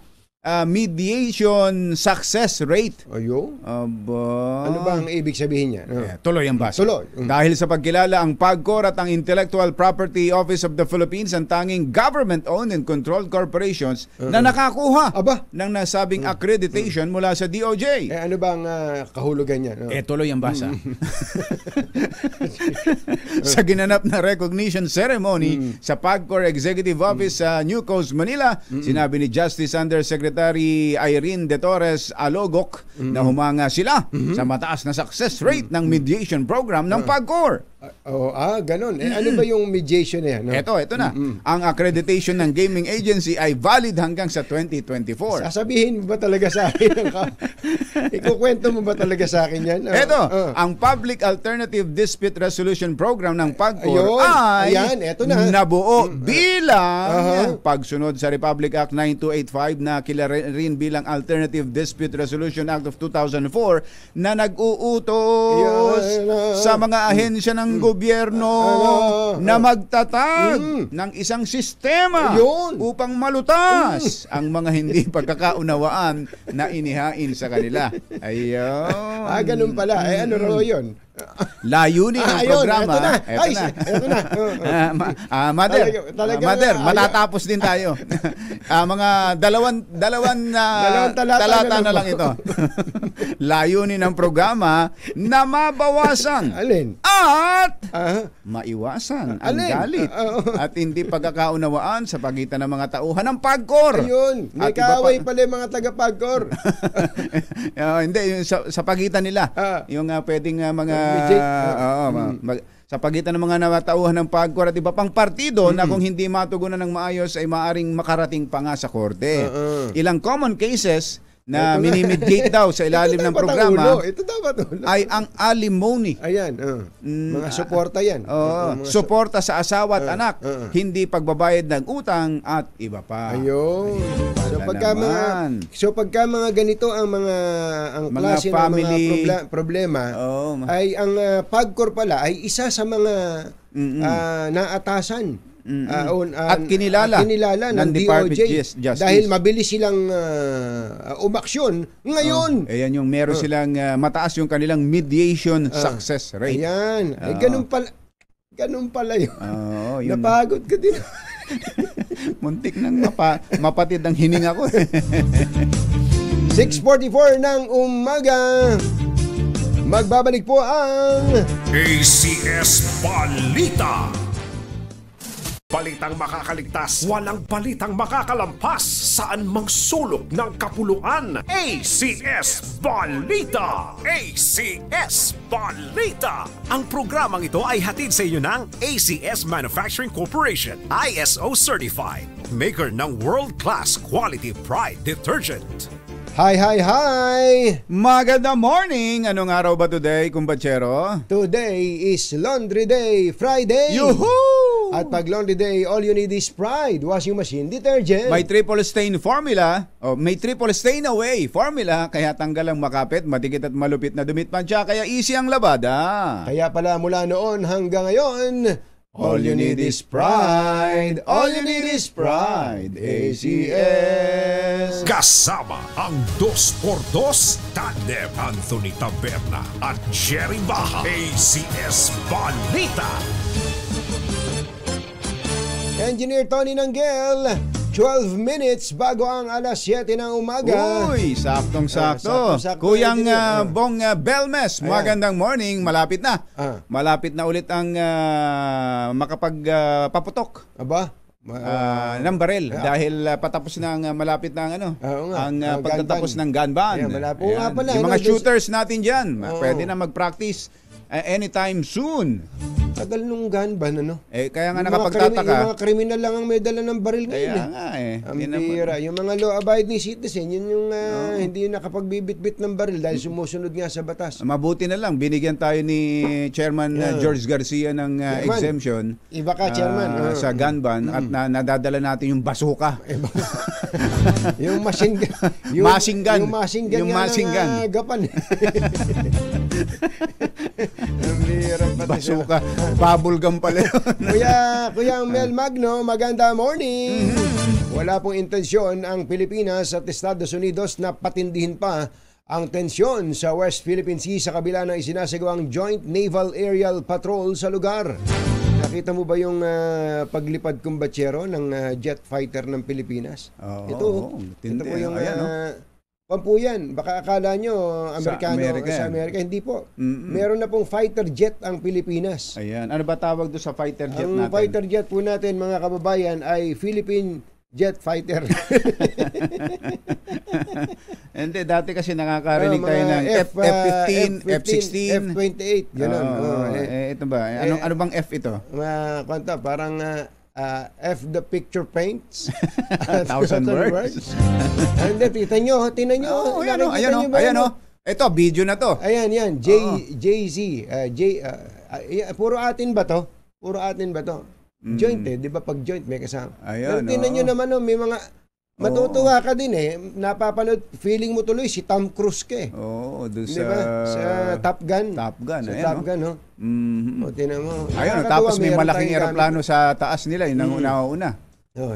mediation success rate. Ayo. Aba. Ano ba ang ibig sabihin niya? Tuloy ang basa. Tuloy. Dahil sa pagkilala, ang PAGCOR at ang Intellectual Property Office of the Philippines ang tanging government-owned and controlled corporations na nakakuha ng nasabing accreditation mula sa DOJ. Ano ba ang kahulugan niya? Tuloy ang basa. Sa ginanap na recognition ceremony sa PAGCOR Executive Office sa New Coast, Manila, sinabi ni Justice Undersecretary Irene De Torres Alogok na humanga sila sa mataas na success rate ng mediation program ng PAGCOR. Ganun. Ano ba yung mediation na yan? Ito na. Ang accreditation ng gaming agency ay valid hanggang sa 2024. Sasabihin mo ba talaga sa akin? Ikukwento mo ba talaga sa akin yan? Ang Public Alternative Dispute Resolution Program ng PAGCOR ay nabuo bilang pagsunod sa Republic Act 9285 na kilala rin bilang Alternative Dispute Resolution Act of 2004 na nag-uutos sa mga ahensya ng gobyerno na magtatag ng isang sistema upang malutas ang mga hindi pagkakaunawaan na inihain sa kanila. Ayun. Ganun pala. Ano raw yun? Layunin ng Ayun, programa. eto na. Eto Ay, na. eto na. Mother, Talaga, Mother, ayaw. matatapos din tayo. Mga dalawang talata na lang ito. Layunin ng programa na mabawasan Alin? at Ah, maiwasan ang Alin? galit Oo. at hindi pagkakaunawaan sa pagitan ng mga tauhan ng PAGCOR. ayun. May At iba pa- kaaway pala yung mga taga-Pagcor. Hindi, yung sa pagitan nila. Ah. Yung pwedeng mga Reject. sa pagitan ng mga nawatauhan ng PAGCOR at iba pang partido na kung hindi matugunan ng maayos ay maaring makarating pa nga sa korte. Ilang common cases na Ito nga. minimitigate daw sa ilalim Ito ng dapat ang programa ulo. Ito dapat ulo. ay ang alimony. Ayan. Mga suporta yan. Oo, Mga suporta sa asawa at anak, oo. hindi pagbabayad ng utang at iba pa. Ayun. So Pala pagka naman. mga ganito ang Mga klase ng family mga problema Oo, ay ang PAGCOR pala ay isa sa mga naatasan At kinilala ng ng Department DOJ of Justice. dahil mabilis silang umaksyon ngayon. Ayan yung meron silang mataas yung kanilang mediation success rate. Ayan. Oo. Ganun pala yun. Oo, yun. Napagod ka din. Muntik nang mapatid ang hininga ko. 6:44 ng umaga. Magbabalik po ang ACS Balita. Balitang makakaligtas, walang balitang makakalampas, saan mang sulok ng kapuluan. ACS Balita! ACS Balita! Ang programang ito ay hatid sa inyo ng ACS Manufacturing Corporation, ISO Certified, maker ng world-class quality Pride Detergent. Hi! Magandang morning! Anong araw ba today, kumbachero? Today is Laundry Day, Friday. Yuhu! At pag Laundry Day, all you need is Pride Washing Machine Detergent. May triple stain formula, may triple stain away formula, kaya tanggal ang makapit, matikit at malupit na dumit pansya, kaya easy ang labada. Kaya pala mula noon hanggang ngayon, all you need is Pride. All you need is Pride. ACS. Kasama ang 2x2 tandem Anthony Taberna at Jerry Baha. ACS Balita. Engineer Tony Nanggel, 12 minutes bago ang alas 7 ng umaga. Uy, saktong-sakto. Saktong-sakto, Kuyang engineer. Bong Belmes, Ayan. magandang morning. Malapit na. Ah. Malapit na ulit ang makapagpaputok Aba? ng baril dahil patapos na ang malapit na ang Oo nga. ang Gun pagtatapos ban. ng gun ban. Ayan, malapit. Oo nga Ayan. pala, Yung mga ano, shooters natin dyan, Oo. pwede na mag-practice anytime soon. Tagal nung gun ban, ano? Kaya nga Yung nakapagtataka. yung mga kriminal lang ang may dala ng baril ngayon. Kaya nga Ang Hindi naman- bira. Yung mga law-abiding citizen, yun yung hindi nakapagbibit-bit ng baril dahil sumusunod nga sa batas. Mabuti na lang, binigyan tayo ni Chairman George Garcia ng Chairman. exemption Iba ka, Chairman. sa gun ban at nadadala natin yung bazooka. Yung machine gun. Machine gun. Yung machine gun. Yung machine gun. Gapan. Ang bira pati siya. Bazooka, bubble gum pala yun. Kuya Mel Magno, maganda morning. Wala pong intensyon ang Pilipinas at Estados Unidos na patindihin pa ang tensyon sa West Philippine Sea sa kabila ng isinasagawang Joint Naval Aerial Patrol sa lugar. Nakita mo ba yung paglipad kumbatsero ng jet fighter ng Pilipinas? Oo, Ito tindi. po yung Ayan, pampuyan. Baka akala nyo Amerikano Amerika. sa Amerika. Hindi po. Meron na pong fighter jet ang Pilipinas. Ayan. Ano ba tawag doon sa fighter jet Ang natin? fighter jet po natin, mga kababayan, ay Philippine Jet Fighter. Hindi, dati kasi nakakarinig Mga tayo ng F-15, F-16. F-28, gano'n. Ito ba? Ano bang F ito? Kwanta, parang F the picture paints. 1,000 words. Hindi, tinan nyo. Nakikita nyo ba Ayan yun? o. Ito, video na to. Ayan, yan. Jay-Z. Puro atin ba to? Joint di ba? Pag joint may kasama. Ayan, Pero tinan nyo naman, may mga matutuwa ka din napapanood, feeling mo tuloy si Tom Cruise ka Oo, doon Di sa... ba? Sa Top Gun. Top Gun, Sa ayan, Top no? Gun, no? Mhm. O, tinan mo. Ayun, Nakakatuwa, tapos may meron malaking tayong eroplano sa taas nila, yun ang una-una. Oh,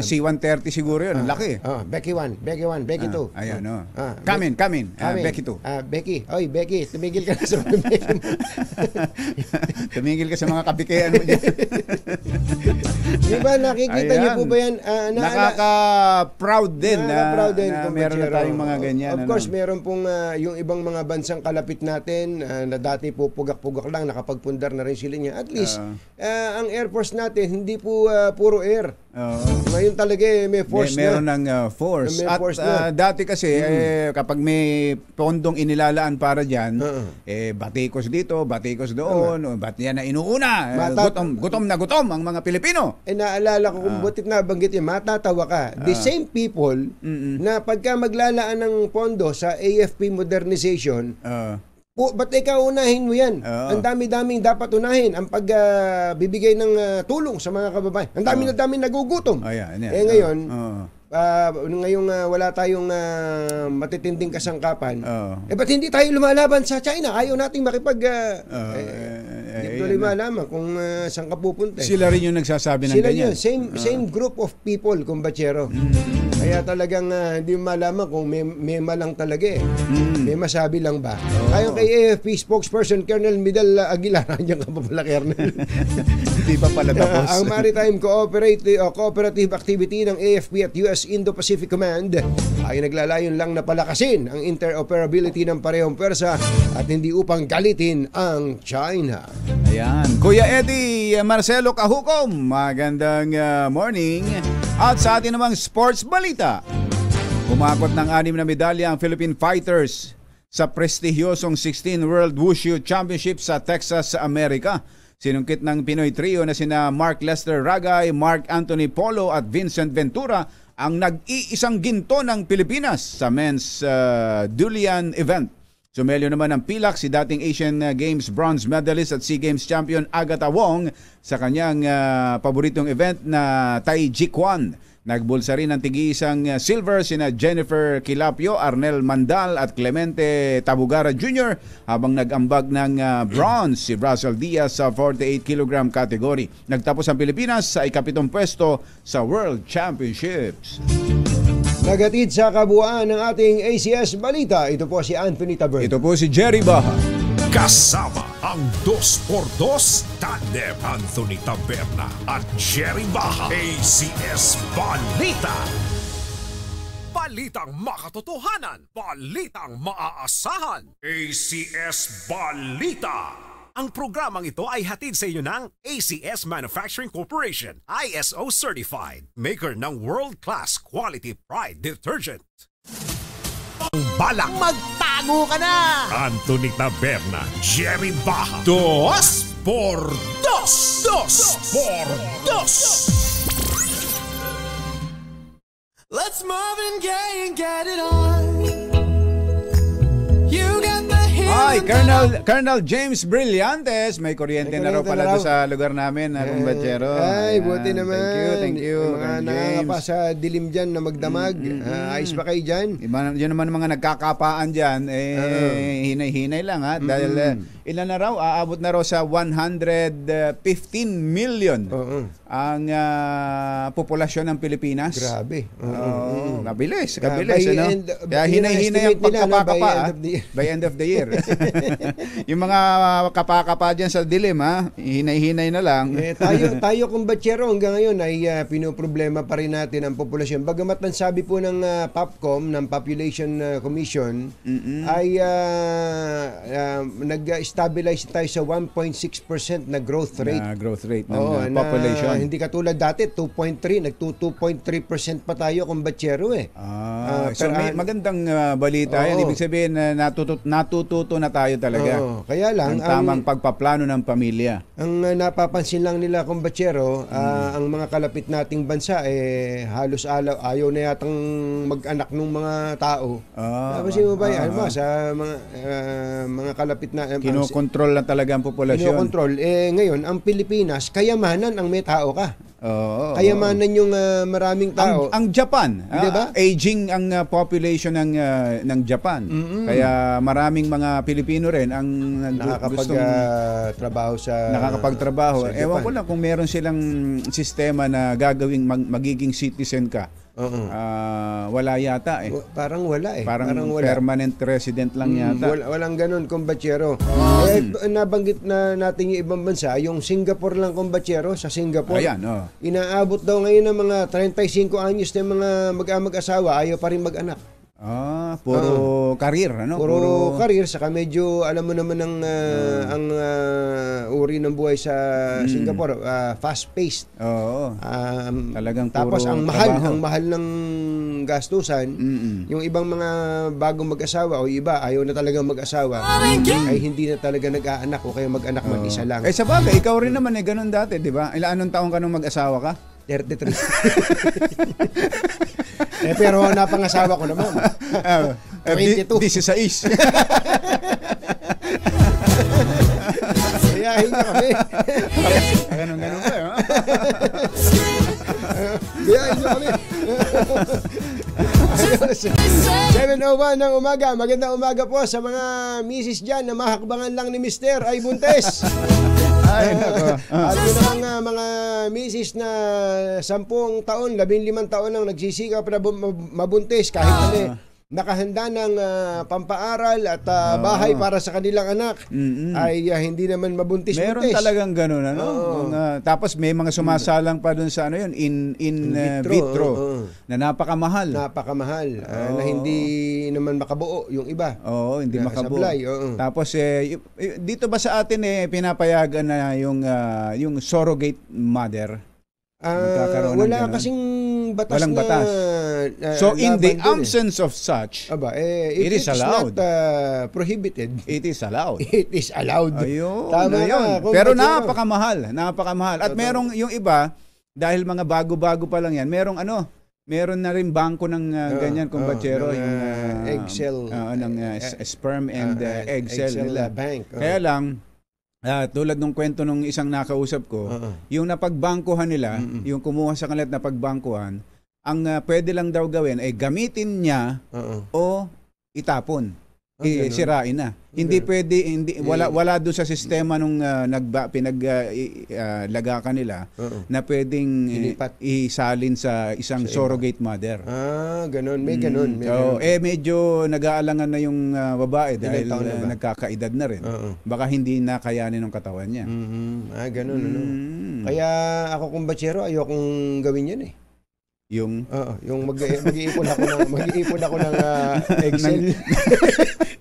C-130 siguro yun. Laki. Becky 1, Becky 1, Becky 2. Ayan, Come in. Becky 2. Becky. Oy, Becky, tumigil ka na sa mga Becky mo. Tumigil ka sa mga kabikean mo dyan. Di ba, nakikita niyo po ba yan? Nakaka-proud din. Nakaka-proud din. Na meron na tayong mga ganyan. Of course, meron pong yung ibang mga bansang kalapit natin na dati po pugak-pugak lang, nakapagpundar na rin sila niya. At least, ang Air Force natin, hindi po puro air. Ngayon talaga may force meron ng force. May At force na. dati kasi kapag may pondong inilalaan para dyan, batikos dito, batikos doon, ba't yan na inuuna? Gutom na gutom ang mga Pilipino. Naalala ko kung butit na banggit yun, matatawa ka. The same people na pagka maglalaan ng pondo sa AFP modernization, ba't ikaw unahin mo yan? Ang dami-daming dapat unahin ang pagbibigay ng tulong sa mga kababayan. Ang dami-daming nagugutom. Ngayon, ngayong wala tayong matitinding kasangkapan, ba't hindi tayo lumalaban sa China? Ayaw nating hindi ko lumalaman kung saan ka pupunta. Sila rin yung nagsasabi ng ganyan. Sila yun. Same group of people, kumbachero. Kaya talagang hindi malaman kung may malang talaga eh. May masabi lang ba? Ayon kay AFP spokesperson Colonel Midal Aguilar, nandiyan ka pa pala, Colonel. Hindi pa pala tapos. Ang maritime cooperative activity ng AFP at US Indo-Pacific Command ay naglalayon lang na palakasin ang interoperability ng parehong pwersa at hindi upang galitin ang China. Ayan. Kuya Eddie Marcelo Cahucom, magandang morning. At sa atin namang sports balita, umakot ng 6 na medalya ang Philippine Fighters sa prestigyosong 16 World Wushu Championship sa Texas, Amerika. Sinungkit ng Pinoy trio na sina Mark Lester Ragay, Mark Anthony Polo at Vincent Ventura ang nag-iisang ginto ng Pilipinas sa men's Dulian event. Sumelyo naman ng pilak si dating Asian Games bronze medalist at SEA Games champion Agatha Wong sa kanyang paboritong event na Tai Chi Kwan. Nagbulsa rin ng tig-iisang silver sina Jennifer Quilapio, Arnel Mandal at Clemente Tabugara Jr. habang nag-ambag ng bronze si Russell Diaz sa 48 kg category. Nagtapos ang Pilipinas sa ika-7 pwesto sa World Championships. Nagatid sa kabuuan ng ating ACS Balita, ito po si Anthony Taberna. Ito po si Jerry Baha. Kasama ang 2x2 tandem Anthony Taberna at Jerry Baha. ACS Balita. Balitang makatotohanan. Balitang maaasahan. ACS Balita. Ang programang ito ay hatid sa inyo ng ACS Manufacturing Corporation, ISO Certified, maker ng world-class quality pride detergent. Ang balak magtago ka na! Anthony Taberna, Jerry Baha, 2x2. 2x2. Let's Marvin Gaye and get it on. You got the hit. Ay, Colonel James Brillantes, may kuryente na raw pala doon sa lugar namin, kumbachero. Ay, buti naman. Thank you. Mga nakakapa sa dilim dyan na magdamag. Ayos ba kayo dyan? Yun naman mga nagkakapaan dyan, hinay-hinay lang ha. Dahil ilan na raw, aabot na raw sa 115 million ang populasyon ng Pilipinas. Grabe. Kabilis. By Ano? Kaya hinay-hinay ang pagkapakapa by end of the year. Yung mga kapakapa dyan sa dilim, ha? Hinay-hinay na lang. Tayo kumbachero hanggang ngayon ay pinoproblema pa rin natin ang populasyon. Bagamat ang sabi po ng POPCOM, ng Population Commission, ay nag-stabilize tayo sa 1.6% na growth rate. Growth rate ng population. Hindi katulad dati, 2.3. Nag-2.3% pa tayo kumbachero eh. So may magandang balita yan. Ibig sabihin, natututo na tayo talaga. Kaya lang, ang tamang pagpaplano ng pamilya. Ang napapansin lang nila kumbachero, ang mga kalapit nating bansa halos ayaw na yatang mag-anak ng mga tao. Napansin mo ba yan? Sa mga kalapit na kinokontrol na talaga ang populasyon. Kinokontrol. Ngayon, ang Pilipinas, kayamanan ang may tao ka. Oo. Kayamanan yung maraming tao. Ang Japan, Di ba? aging ang population ng Japan. Kaya maraming mga Pilipino rin ang gustong trabaho sa nakakapagtrabaho. sa Japan. Ewan ko lang kung meron silang sistema na gagawing magiging citizen ka. Wala yata eh. Parang wala eh. Parang wala. permanent resident lang yata. Walang ganun, kumbatsero. Nabanggit na natin yung ibang bansa, yung Singapore lang, kumbatsero, sa Singapore. Ayan, Inaabot daw ngayon ng mga 35 anyos na mga mag-asawa, ayaw pa rin mag-anak. Puro career, ano? Puro career, saka medyo, alam mo naman ang uri ng buhay sa Singapore, fast-paced. Oo. Talagang tapos puro ang mahal ng gastusan. Yung ibang mga bagong mag-asawa o iba ayaw na talaga mag-asawa, ay hindi na talaga nag-aanak o kaya mag-anak man isa lang. Sa bagay, ikaw rin naman ganun dati, di ba? Anong taong ka nung mag-asawa ka? 33. Pero napangasawa ko naman. 22. 16. Sayahin niyo kami. Ganun pa. Sayahin niyo kami. 7:01 ng umaga. Magandang umaga po sa mga misis dyan na mahakbangan lang ni Mister ay buntes. At yun ang mga misis na 10 taon, 15 taon nang nagsisikap na mabuntis kahit nakahanda ng pampaaral at bahay para sa kanilang anak ay hindi naman mabuntis-buntis. Meron talagang ganun, ano? Tapos may mga sumasalang pa dun sa in vitro na napakamahal. Napakamahal na hindi naman makabuo yung iba. Oo, hindi makabuo. Sablay, Tapos dito ba sa atin pinapayagan na yung surrogate mother? Wala kasing batas. Walang batas. So in the absence of such, it is allowed. Not prohibited. It is allowed. It is allowed. Ayun. Tama na. Pero napakamahal. At merong yung iba, dahil mga bago-bago pa lang yan, meron na rin bangko ng ganyan, kumbatsero, yung egg cell. ng sperm and egg cell nila. Bank. Kaya lang, tulad ng kwento nung isang nakausap ko, yung napagbangkuhan nila, yung kumuha sa kanila at napagbangkuhan, ang pwede lang daw gawin ay gamitin niya o itapon. Sirain na. Hindi pwede, wala doon sa sistema nung pinaglagakan nila na pwedeng isalin sa isang surrogate mother. Ganun. May ganun. Medyo nag-aalangan na yung babae dahil nagkakaedad na rin. Baka hindi na kayanin ng katawan niya. Ganun. Kaya ako, kumbatsero, ayokong gawin yan eh. Yung mag-iipon ako ng Excel.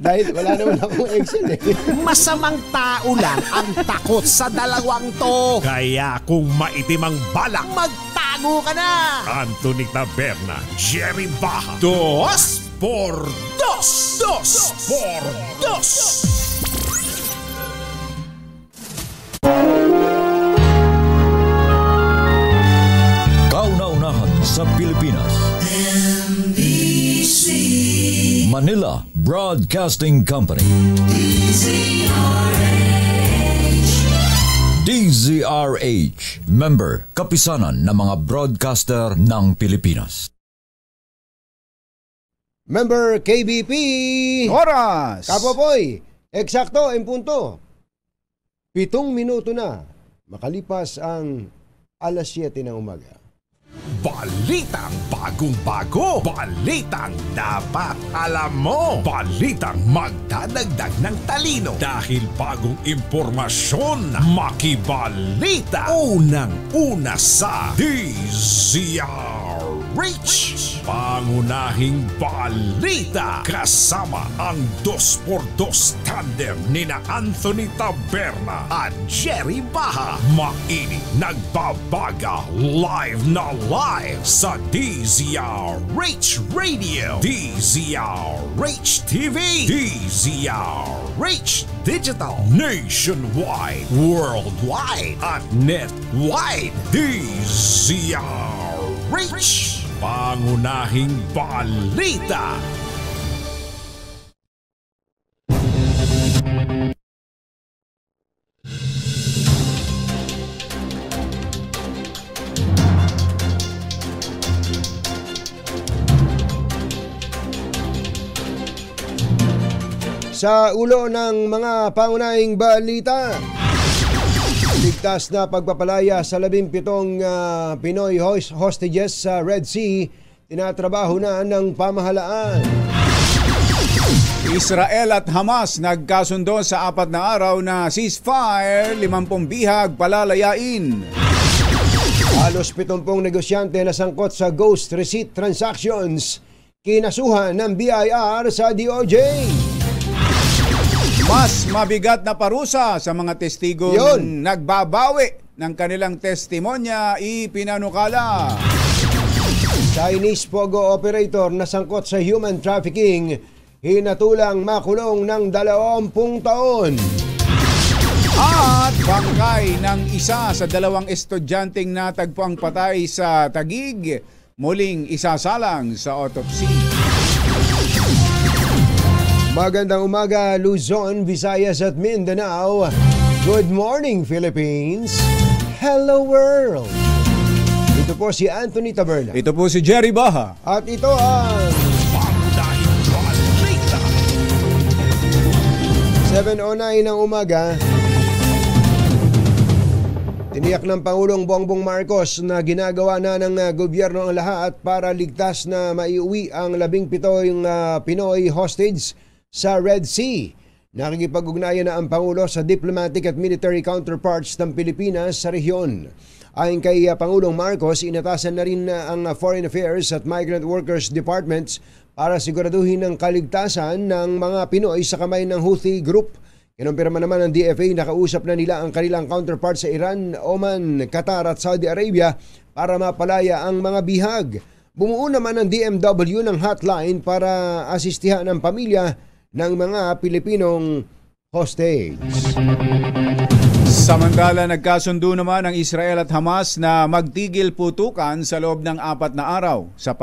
Dahil wala naman akong Excel eh. Masamang tao lang ang takot sa dalawang to. Kaya kung maitim ang balak, Magtago ka na! Anthony Taberna, Jerry Baja, 2 por 2. 2 por 2. Kauna-unahan sa Pilipinas. Manila Broadcasting Company. DZRH. Member, kapisanan ng mga broadcaster ng Pilipinas. Member KBP. oras! Kapopoy. Eksakto, en punto. 7 minuto na. Makalipas ang alas 7 ng umaga. Balitang bagong-bago. Balitang dapat alam mo. Balitang magdadagdag ng talino. Dahil bagong impormasyon, makibalita. Unang-una sa DZRH. Pangunahing balita. Kasama ang 2x2 tandem nina Anthony Taberna at Jerry Baja. Mainit nagbabaga live na live sa DZRH Radio, DZRH TV, DZRH Digital, nationwide, worldwide, at netwide. DZRH, pangunahing balita. Sa ulo ng mga pangunahing balita, ligtas na pagpapalaya sa 17 Pinoy hostages sa Red Sea, tinatrabaho na ng pamahalaan. Israel at Hamas nagkasundo sa 4 na araw na ceasefire, 50 bihag palalayain. Halos 70 negosyante na sangkot sa ghost receipt transactions, kinasuhan ng BIR sa DOJ. Mas mabigat na parusa sa mga testigong Yun. nagbabawi ng kanilang testimonya ipinanukala. Chinese pogo operator na sangkot sa human trafficking, hinatulang makulong ng 20 taon. At bangkay ng isa sa 2 estudyanteng natagpuang patay sa Taguig, muling isasalang sa autopsy. Magandang umaga Luzon, Visayas at Mindanao. Good morning Philippines. Hello world. Ito po si Anthony Taberna. Ito po si Jerry Baha. At ito ang 7:09 ng umaga. Tiniyak ng Pangulong Bongbong Marcos na ginagawa na ng gobyerno ang lahat para ligtas na maiuwi ang 17 Pinoy hostage sa Red Sea. Nakikipag-ugnayan na ang Pangulo sa diplomatic at military counterparts ng Pilipinas sa rehiyon. Ayon kay Pangulong Marcos, inatasan na rin ang Foreign Affairs at Migrant Workers Departments para siguraduhin ang kaligtasan ng mga Pinoy sa kamay ng Houthi Group. Kinumpirma naman ng DFA na kausap na nila ang kanilang counterparts sa Iran, Oman, Qatar at Saudi Arabia para mapalaya ang mga bihag. Bumuo naman ang DMW ng hotline para asistihan ang pamilya ng mga Pilipinong hostage. Samantala, nagkasundo naman ang Israel at Hamas na magtigil putukan sa loob ng 4 na araw. Sa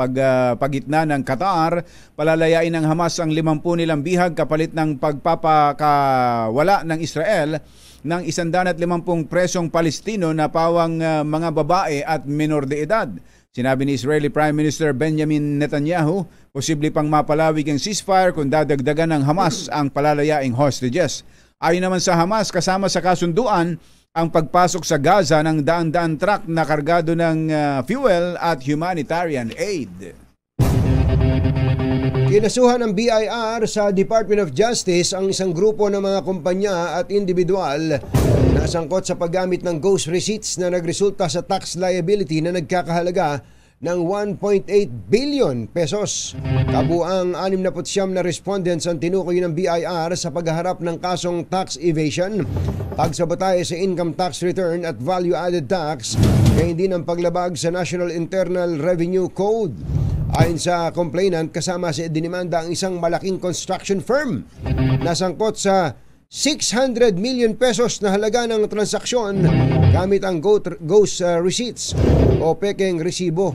pagitna ng Qatar, palalayain ng Hamas ang 50 nilang bihag kapalit ng pagpapakawala ng Israel ng 150 presong Palestino na pawang mga babae at minor de edad. Sinabi ni Israeli Prime Minister Benjamin Netanyahu, posible pang mapalawig ang ceasefire kung dadagdagan ng Hamas ang palalayaing hostages. Ayon naman sa Hamas, kasama sa kasunduan ang pagpasok sa Gaza ng daan-daan truck na kargado ng fuel at humanitarian aid. Kinasuhan ng BIR sa Department of Justice ang isang grupo ng mga kumpanya at individual na sangkot sa paggamit ng ghost receipts na nagresulta sa tax liability na nagkakahalaga ng 1.8 billion pesos. Kabuang 69 na respondents ang tinukoy ng BIR sa paghaharap ng kasong tax evasion, pagsabotahe sa income tax return at value-added tax, kaya hindi ng paglabag sa National Internal Revenue Code. Ayon sa complainant, kasama sa dinimanda ang isang malaking construction firm na sangkot sa 600 million pesos na halaga ng transaksyon gamit ang ghost receipts o pekeng resibo.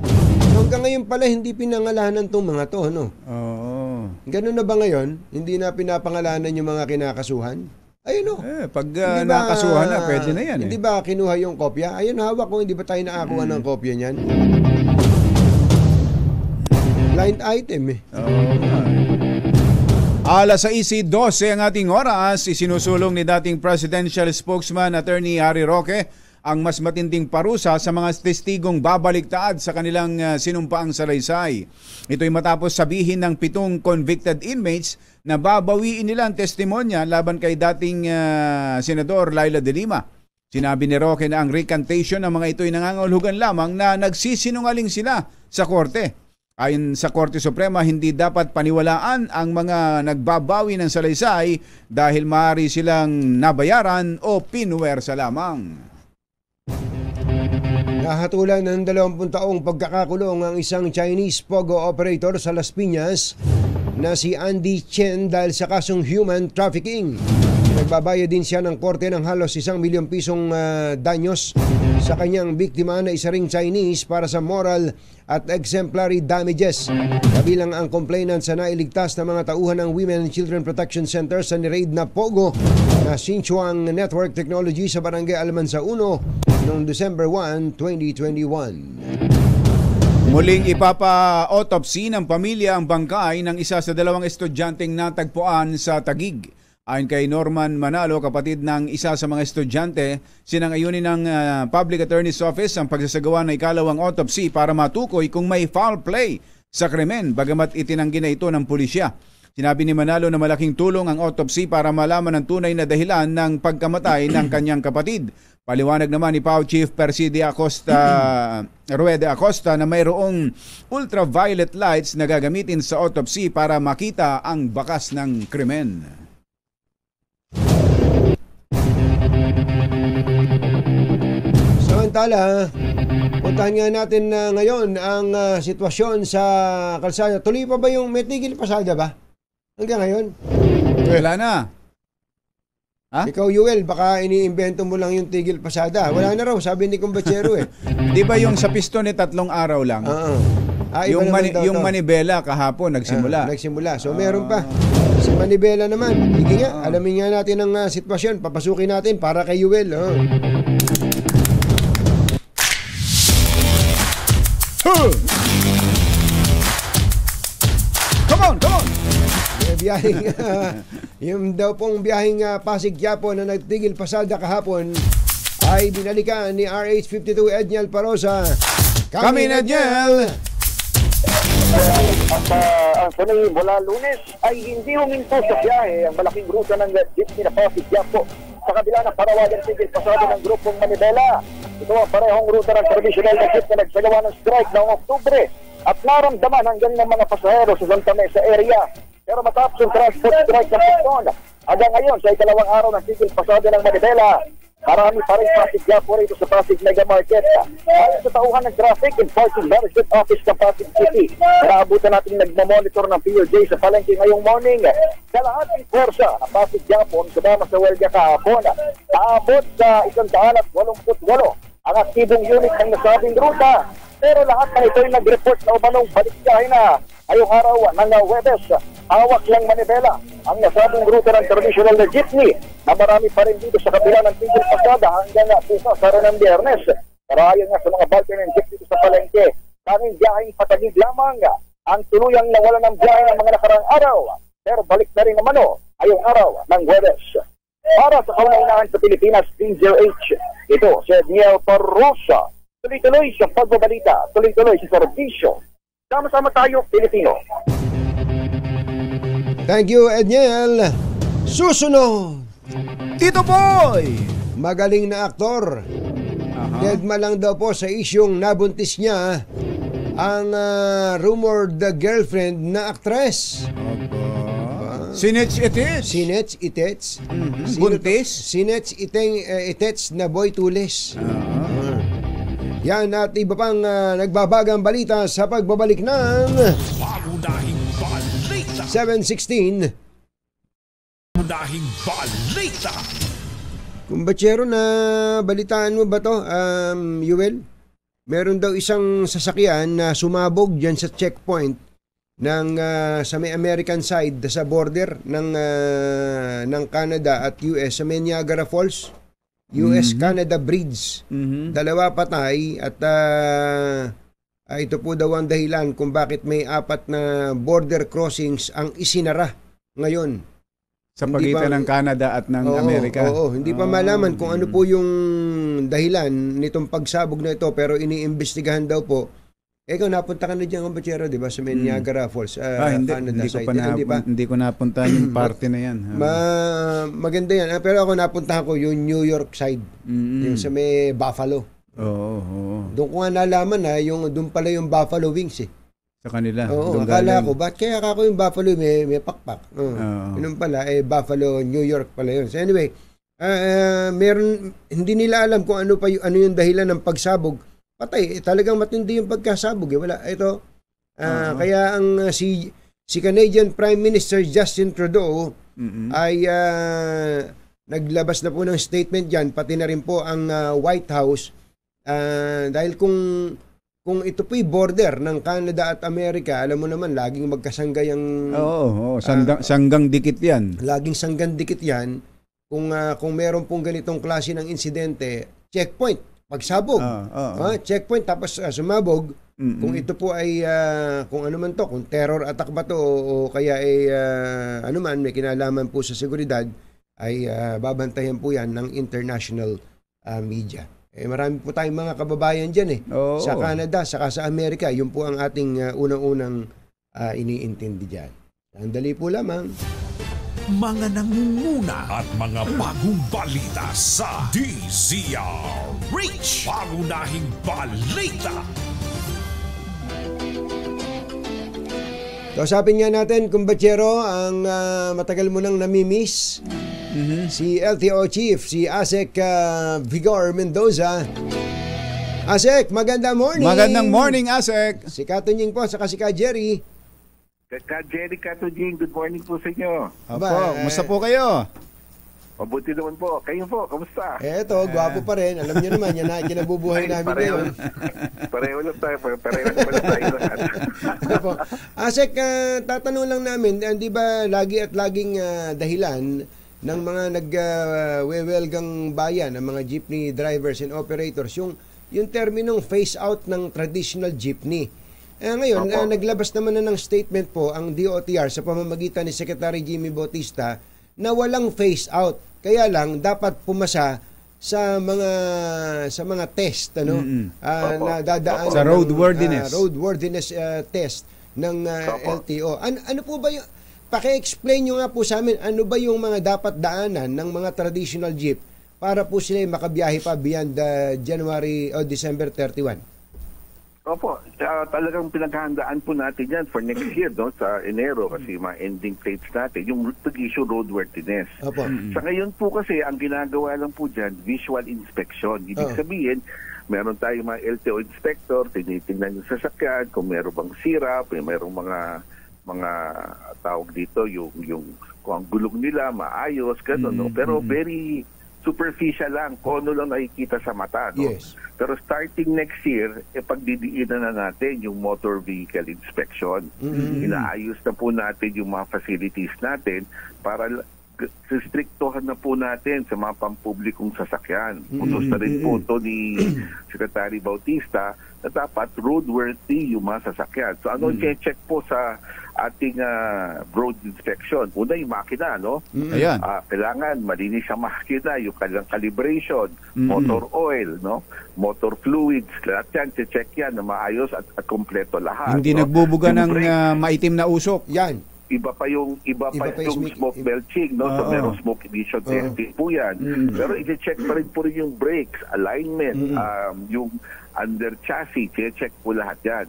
So hanggang ngayon pala hindi pinangalanan itong mga to, no? Oo. Ganun na ba ngayon? Hindi na pinapangalanan yung mga kinakasuhan? Ayun, no? Pag nakasuhan na, pwede na yan. Hindi ba kinuha yung kopya? Ayun, hawak ko, hindi ba tayo nakakuha ng kopya niyan? Blind item eh. Alas 6:12 ang ating oras, isinusulong ni dating Presidential Spokesman Attorney Harry Roque ang mas matinding parusa sa mga testigong babaliktad sa kanilang sinumpaang salaysay. Ito'y matapos sabihin ng 7 convicted inmates na babawiin nila ang testimonya laban kay dating Senador Laila de Lima. Sinabi ni Roque na ang recantation ng mga ito'y nangangahulugan lamang na nagsisinungaling sila sa korte. Ayon sa Korte Suprema, hindi dapat paniwalaan ang mga nagbabawi ng salaysay dahil maaari silang nabayaran o pinuwersa lamang. Nahatulan ng 20 taong pagkakakulong ang isang Chinese pogo operator sa Las Piñas na si Andy Chen dahil sa kasong human trafficking. Nagbabayad din siya ng korte ng halos 1 milyong pisong danyos sa kanyang biktima na isa ring Chinese para sa moral at exemplary damages. Kabilang ang complainant sa nailigtas na mga tauhan ng Women and Children Protection Center sa niraid na pogo na Xinchuang Network Technology sa Barangay Almansa 1 noong December 1, 2021. Muling ipapa-autopsy ng pamilya ang bangkay ng isa sa 2 estudyanteng natagpuan sa Taguig. Ayon kay Norman Manalo, kapatid ng isa sa mga estudyante, sinangayunin ng Public Attorney's Office ang pagsasagawa ng ikalawang autopsy para matukoy kung may foul play sa krimen, bagamat itinanggi na ito ng pulisya. Sinabi ni Manalo na malaking tulong ang autopsy para malaman ang tunay na dahilan ng pagkamatay ng kanyang kapatid. Paliwanag naman ni PAO Chief Percy Rueda Acosta na mayroong ultraviolet lights na gagamitin sa autopsy para makita ang bakas ng krimen. Samantala, puntahan nga natin ngayon ang sitwasyon sa kalsada. Tuloy pa ba yung may tigil pasada ba? Hanggang ngayon? Wala na. Ha? Ikaw, Yuel, baka iniimbento mo lang yung tigil pasada. Wala na raw, sabi ni Kumbachero eh. Di ba yung sa piston 3 araw lang? Yung manibela kahapon nagsimula. Nagsimula. So meron pa. Sa manibela naman. Sige nga, alamin nga natin ang sitwasyon. Papasukin natin para kay Yuel. Come on! Biyaheng, yung daw pong biyaheng Pasig-Quiapo na nagtigil pasada kahapon ay binalikan ni RH52 Edniel Parosa. Kami na Edniel! Ang sanay mula Lunes ay hindi huminto sa biyahe ang malaking ruta ng jeepney na Pasig-Quiapo sa kabila ng parawagang tigil pasada ng grupong Manibela. Ito ang parehong ruta ng traditional na jeep na nagsagawa ng strike noong Oktubre at naramdaman hanggang ng mga pasahero sa Santa Mesa area. Pero matapos ang transport strike ng piston, hanggang ngayon sa ikalawang araw ng tigil pasada ng Manibela, marami pa rin Pasig-Quiapo rito sa Pasig Mega Market. Ayon sa tauhan ng Traffic and Parking Management Office ng Pasig City, naabutan natin nagmamonitor ng POJ sa palengke ngayong morning. Sa lahat ng pwersa ng Pasig-Quiapo sumama sa welga kahapon, naabot sa 188 ang aktibong unit ng nasabing ruta. Pero lahat na ito ay nag-report na umanong balikyahin na ngayong araw ng Huwebes. Hawak lang Manibela ang nasabing ruta ng traditional na jeepney na marami pa rin dito sa kabila ng tigil pasada hanggang bukas sa rin ng Biyernes. Pero ayon nga sa mga barker ng jeep dito sa palengke, tanging biyaheng patagid lamang ang tuluyang nawala ng biyahe ng mga nakarang araw. Pero balik na rin naman ngayong araw ng Huwebes. Para sa kauna-unahan sa Pilipinas, DZRH, ito si Edniel Parosa. Tuloy-tuloy sa pagbabalita, tuloy-tuloy sa serbisyo. Sama-sama tayo, Pilipino. Thank you, Edniel. Susunod, Tito Boy! magaling na aktor. Deadma lang daw po sa isyong nabuntis niya ang rumored girlfriend na aktres. Sinets Itets. Sinets Itets. Buntis. Sinets Itets na Boy Tulis. Yan at iba pang nagbabagang balita sa pagbabalik ng Pangunahing balita. 7:16. Pangunahing balita. Kumbachero, na balitaan mo ba to, Yuel? Meron daw isang sasakyan na sumabog dyan sa checkpoint ng sa may American side sa border ng Canada at US sa may Niagara Falls. US-Canada Bridge. Dalawa patay at ito po daw ang dahilan kung bakit may 4 na border crossings ang isinara ngayon. Sa pagitan ng Canada at ng Amerika. Hindi pa malaman kung ano po yung dahilan nitong pagsabog na ito, pero iniimbestigahan daw po. Ikaw napunta ka na dyan, Kumbachero, di ba? Sa may Niagara Falls, Canada side. Hindi ko napunta yung party na yan. Maganda yan. Pero ako napunta ko yung New York side. Yung sa may Buffalo. Doon ko nga nalaman yung doon pala yung Buffalo Wings eh. Sa kanila. Akala ko, ba't kaya ako yung Buffalo may pakpak? Yun pala, Buffalo, New York pala yun. So anyway, meron, hindi nila alam kung ano yung dahilan ng pagsabog. Patay, talagang matindi yung pagkasabog eh. Wala, ito. Kaya ang si Canadian Prime Minister Justin Trudeau ay naglabas na po ng statement dyan, pati na rin po ang White House. Dahil kung ito po'y border ng Canada at Amerika, alam mo naman, laging magkasanggay ang... sanggang dikit yan. Laging sanggang dikit yan. Kung meron pong ganitong klase ng insidente, checkpoint. Pagsabog. Checkpoint tapos sumabog, kung ito po ay kung ano man to, kung terror attack ba to o kaya ay ano man may kinalaman po sa seguridad, ay babantayan po yan ng international media. Marami po tayong mga kababayan dyan sa Canada, saka sa Amerika. Yun po ang ating unang-unang iniintindi dyan. Sandali po lamang. Mga nangunguna at mga bagong balita sa DZRH. Pangunahing balita. Kausapin nga natin, kumbachero, ang matagal mo nang namimiss. Si LTO Chief, si Asek Vigor Mendoza. Asek, magandang morning. Magandang morning, Asek. Si Katunying po, saka si Ka Jerry. Jerry Katunying, good morning po sa inyo. Opo, musta po kayo? Mabuti naman po. Kayo po, kamusta? Eto, gwapo pa rin. Alam niyo naman, yan na kinabubuhay namin ngayon. Pareho lang tayo. Pareho tayo lahat. Asek, tatanong lang namin, di ba lagi at laging dahilan ng mga nag-welgang bayan, ng mga jeepney drivers and operators, yung terminong phase out ng traditional jeepney. Ngayon, naglabas naman na ng statement po ang DOTR sa pamamagitan ni Secretary Jimmy Bautista na walang phase out. Kaya lang dapat pumasa sa mga test na dadaan sa roadworthiness test ng LTO. Ano po ba yung paki-explain nyo nga po sa amin, ano ba yung mga dapat daanan ng mga traditional jeep para po sila makabiyahe pa beyond January o December 31? Opo, talagang pinaghahandaan po natin yan for next year, no, sa Enero, kasi mga ending plates natin, yung pag-issue roadworthiness. Opo. Sa ngayon po kasi, ang ginagawa lang po dyan, visual inspection. Ibig sabihin, meron tayong mga LTO inspector, tinitingnan yung sasakyan, kung meron bang sira, kung meron mga tawag dito, yung kung ang gulong nila, maayos, gano'n, no? Pero very superficial lang, kung ano lang nakikita sa mata, no? Yes. Pero starting next year, pagdidiinan na natin yung motor vehicle inspection. Inaayos na po natin yung mga facilities natin para restriktohan na po natin sa mga pampublikong sasakyan. Utos na rin po ito ni Secretary Bautista na dapat roadworthy yung mga sasakyan. So ano check po sa ating road inspection? Una yung makina, no? Ayan. Kailangan malinis ang makina, yung kanilang calibration, motor oil, no? Motor fluids, lahat yan, check yan na maayos at kompleto lahat. Hindi nagbubuga ng maitim na usok. Yan. Iba pa yung smoke belching, no? So merong smoke emission testing po yan. Pero i-check pa rin po rin yung brakes, alignment, yung under chassis, check po lahat yan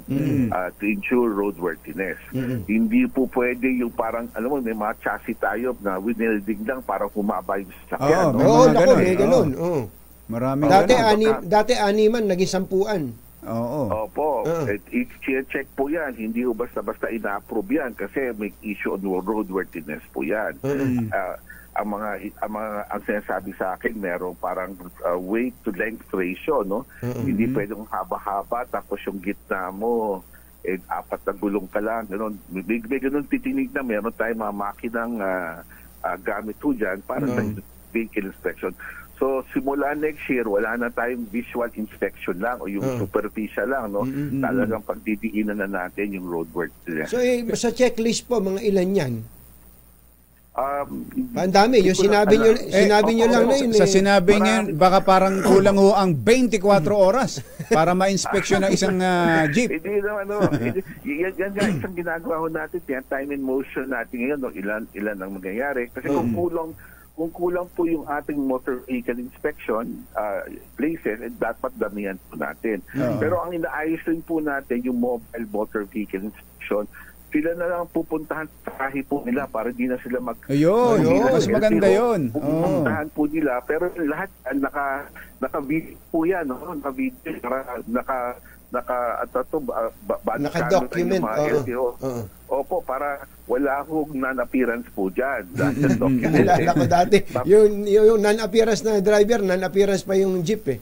to ensure roadworthiness. Hindi po pwede yung parang, alam mo, may mga chassis tayo na winelding lang para humaba yung sasakyan. May ganun. Maraming dati animan, naging 10. Opo. I-check po yan. Hindi po basta-basta ina-approve yan kasi may issue on roadworthiness po yan. Ang sinasabi sa akin, merong parang weight to length ratio, no? Hindi pwedeng haba-haba tapos yung gitna mo 4 na gulong ka lang, gano'n. May gano'n titinig na meron tayong mga makinang gamit po dyan para sa vehicle inspection. So, simula next year, wala na tayong visual inspection lang o yung superficial lang, no? Talagang pagdidiinan na natin yung roadworthiness. So, sa checklist po, mga ilan yan? Ang dami. Yung sinabi nyo lang na yun. Sa sinabi niya, baka parang kulang ho ang 24 oras para ma-inspection ng isang jeep. Hindi naman, no? Yan nga, isang ginagawa ho natin, yan, time and motion natin ngayon, no? Ilan ang mangyayari. Kasi kung kulang po yung ating motor vehicle inspection places, dapat damihan po natin. Pero ang inaayos rin po natin yung mobile motor vehicle inspection, sila na lang pupuntahan sa kahi po nila para di na sila mas maganda yun. Pupuntahan po nila, pero lahat naka-video po yan, no? Naka-video, naka-document. Opo, para wala akong non-appearance po dyan. Nalala ko dati, yung non-appearance na driver, non-appearance pa yung jeep eh.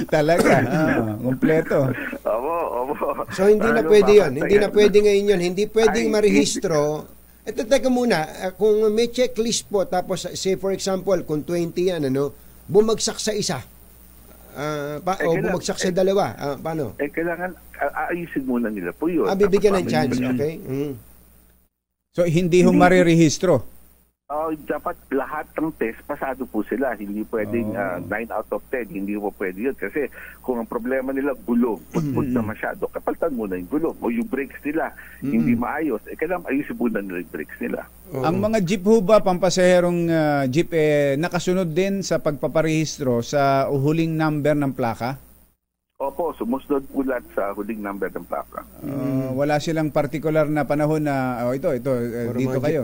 Talaga, kompleto. Opo. So hindi na pwede yun. Hindi na pwede ngayon yun. Hindi pwedeng marehistro. Ito, teka muna, kung may checklist po, tapos say for example, kung 20 yan, bumagsak sa isa, bumagsak sa dalawa. Paano? Kailangan aayusin muna nila po yun. Bibigyan ng chance, okay? So, hindi ho marirehistro? Dapat lahat ng test, pasado po sila. Hindi pwedeng 9 out of 10. Hindi po pwede yun. Kasi kung ang problema nila, gulong, put na masyado, kapalitan muna yung gulong. O yung brakes nila, hindi maayos. Kailangan ayusin muna nila yung brakes nila. Ang mga jeep ho ba, pampasaherong jeep, nakasunod din sa pagpaparehistro sa huling number ng plaka? Opo, sumusunod ulat sa huling number ng plaka. Wala silang particular na panahon na, ito, dito kayo.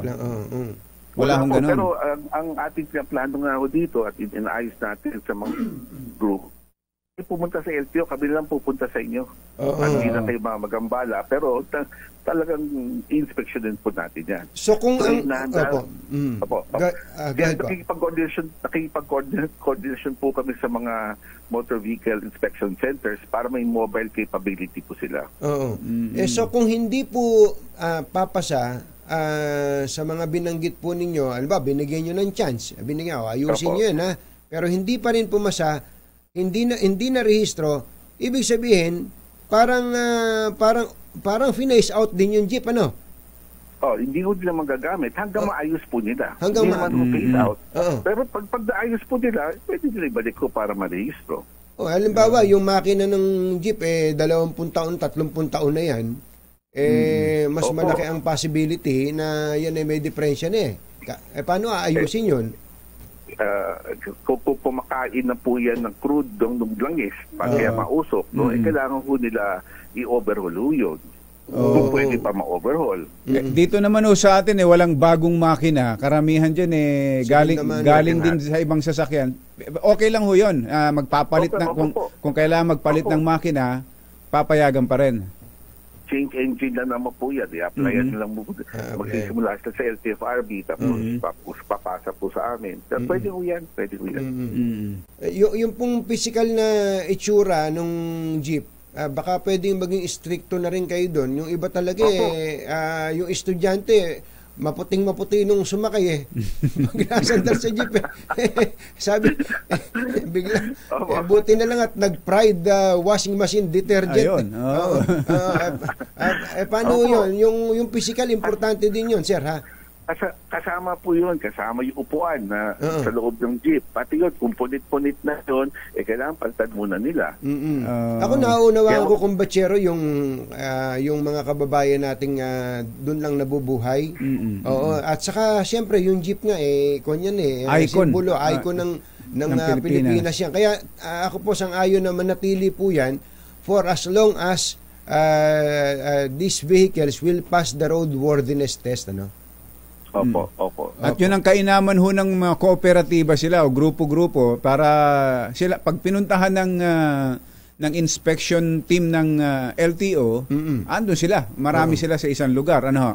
Wala hong ganun. Pero ang ating plano nga ho dito at inaayos natin sa mga group, pumunta sa LTO, kami lang pupunta sa inyo. At hindi na kayo magambala. Pero talagang inspection din po natin yan. So kung nakikipag-coordination po kami sa mga motor vehicle inspection centers para may mobile capability po sila. So kung hindi po papasa sa mga binanggit po ninyo, binigyan nyo ng chance. Binigyan, ayusin nyo yan, ha? Pero hindi pa rin pumasa, hindi na rehistro, ibig sabihin, parang finish out din yung jeep, ano? Hindi ko nila magagamit hanggang maayos po nila. Hanggang phase out. Pero pag naayos po nila, pwede nila ibalik ko para marehistro. Halimbawa, yung makina ng jeep, 20 taon, 30 taon na yan, mas malaki ang possibility na yan ay may diferensya na paano aayusin yun? Kung pumakain na po yan ng crude ng langis, kaya mausok, kailangan po nila i-overhaul yun. Kung pwede pa ma-overhaul. Dito naman sa atin walang bagong makina. Karamihan dyan galing din sa ibang sasakyan. Okay lang ho yun. Magpapalit kung kailangan magpalit ng makina, papayagan pa rin. Change engine na naman po yan. I-applyan lang mo. Magsisimula sila sa LTFRB tapos papasa po sa amin. Pwede ko yan. Yung pong physical na itsura nung jeep, baka pwedeng maging stricto na rin kayo doon. Yung iba talaga yung estudyante, maputing-maputi nung sumakay Maglasandal sa jeep Sabi, bigla, buti na lang at nag-Pride washing machine detergent. Paano yun? Yung physical, importante din yun, sir, ha? Kasama po yun, kasama yung upuan na sa loob ng jeep. Pati yun, kung punit-punit na yun, kailangan palitan muna nila. Ako naunawaan ko kung batsero yung mga kababayan nating doon lang nabubuhay. At saka, siyempre, yung jeep nga, icon. Simbolo, icon ng Pilipinas yan. Kaya ako po sang-ayon na manatili po yan for as long as these vehicles will pass the roadworthiness test, ano? Opo. At yun ang kainaman ho ng mga kooperatiba sila o grupo-grupo para sila pag pinuntahan ng inspection team ng LTO, andun sila. Marami sila sa isang lugar. Ano ho?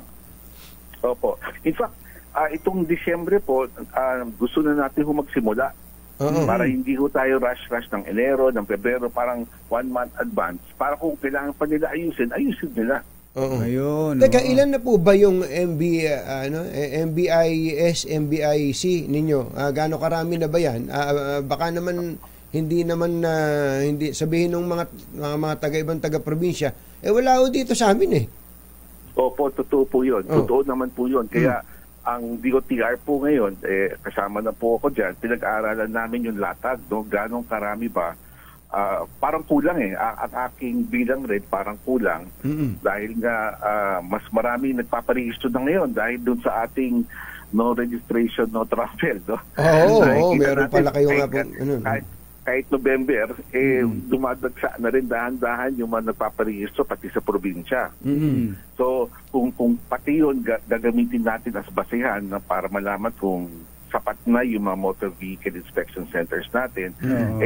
Opo. In fact, itong Disyembre po, gusto na natin magsimula. Para hindi ho tayo rush ng Enero, ng Pebrero, parang 1 month advance. Para kung kailangan pa nila ayusin nila. Ayun. Teka, ilan na po ba yung MBIS, MBIC ninyo? Gaano karami na ba yan? Baka naman hindi sabihin ng mga taga-ibang taga-probinsya, wala ho dito sa amin Opo, totoo po yun. Totoo naman po yun. Kaya ang DOTR po ngayon, kasama na po ako dyan, pinag-aaralan namin yung latag, ganong karami ba? Parang kulang ang aking bilang rin parang kulang dahil nga mas marami nagpaparehistro na ngayon dahil doon sa ating no registration, no travel. Meron pala kayo nga po. Kahit November, dumadagsa na rin dahan-dahan yung mga nagpaparehistro pati sa probinsya. So, kung pati yun gagamitin natin as basehan para malaman kung sapat na yung mga motor vehicle inspection centers natin,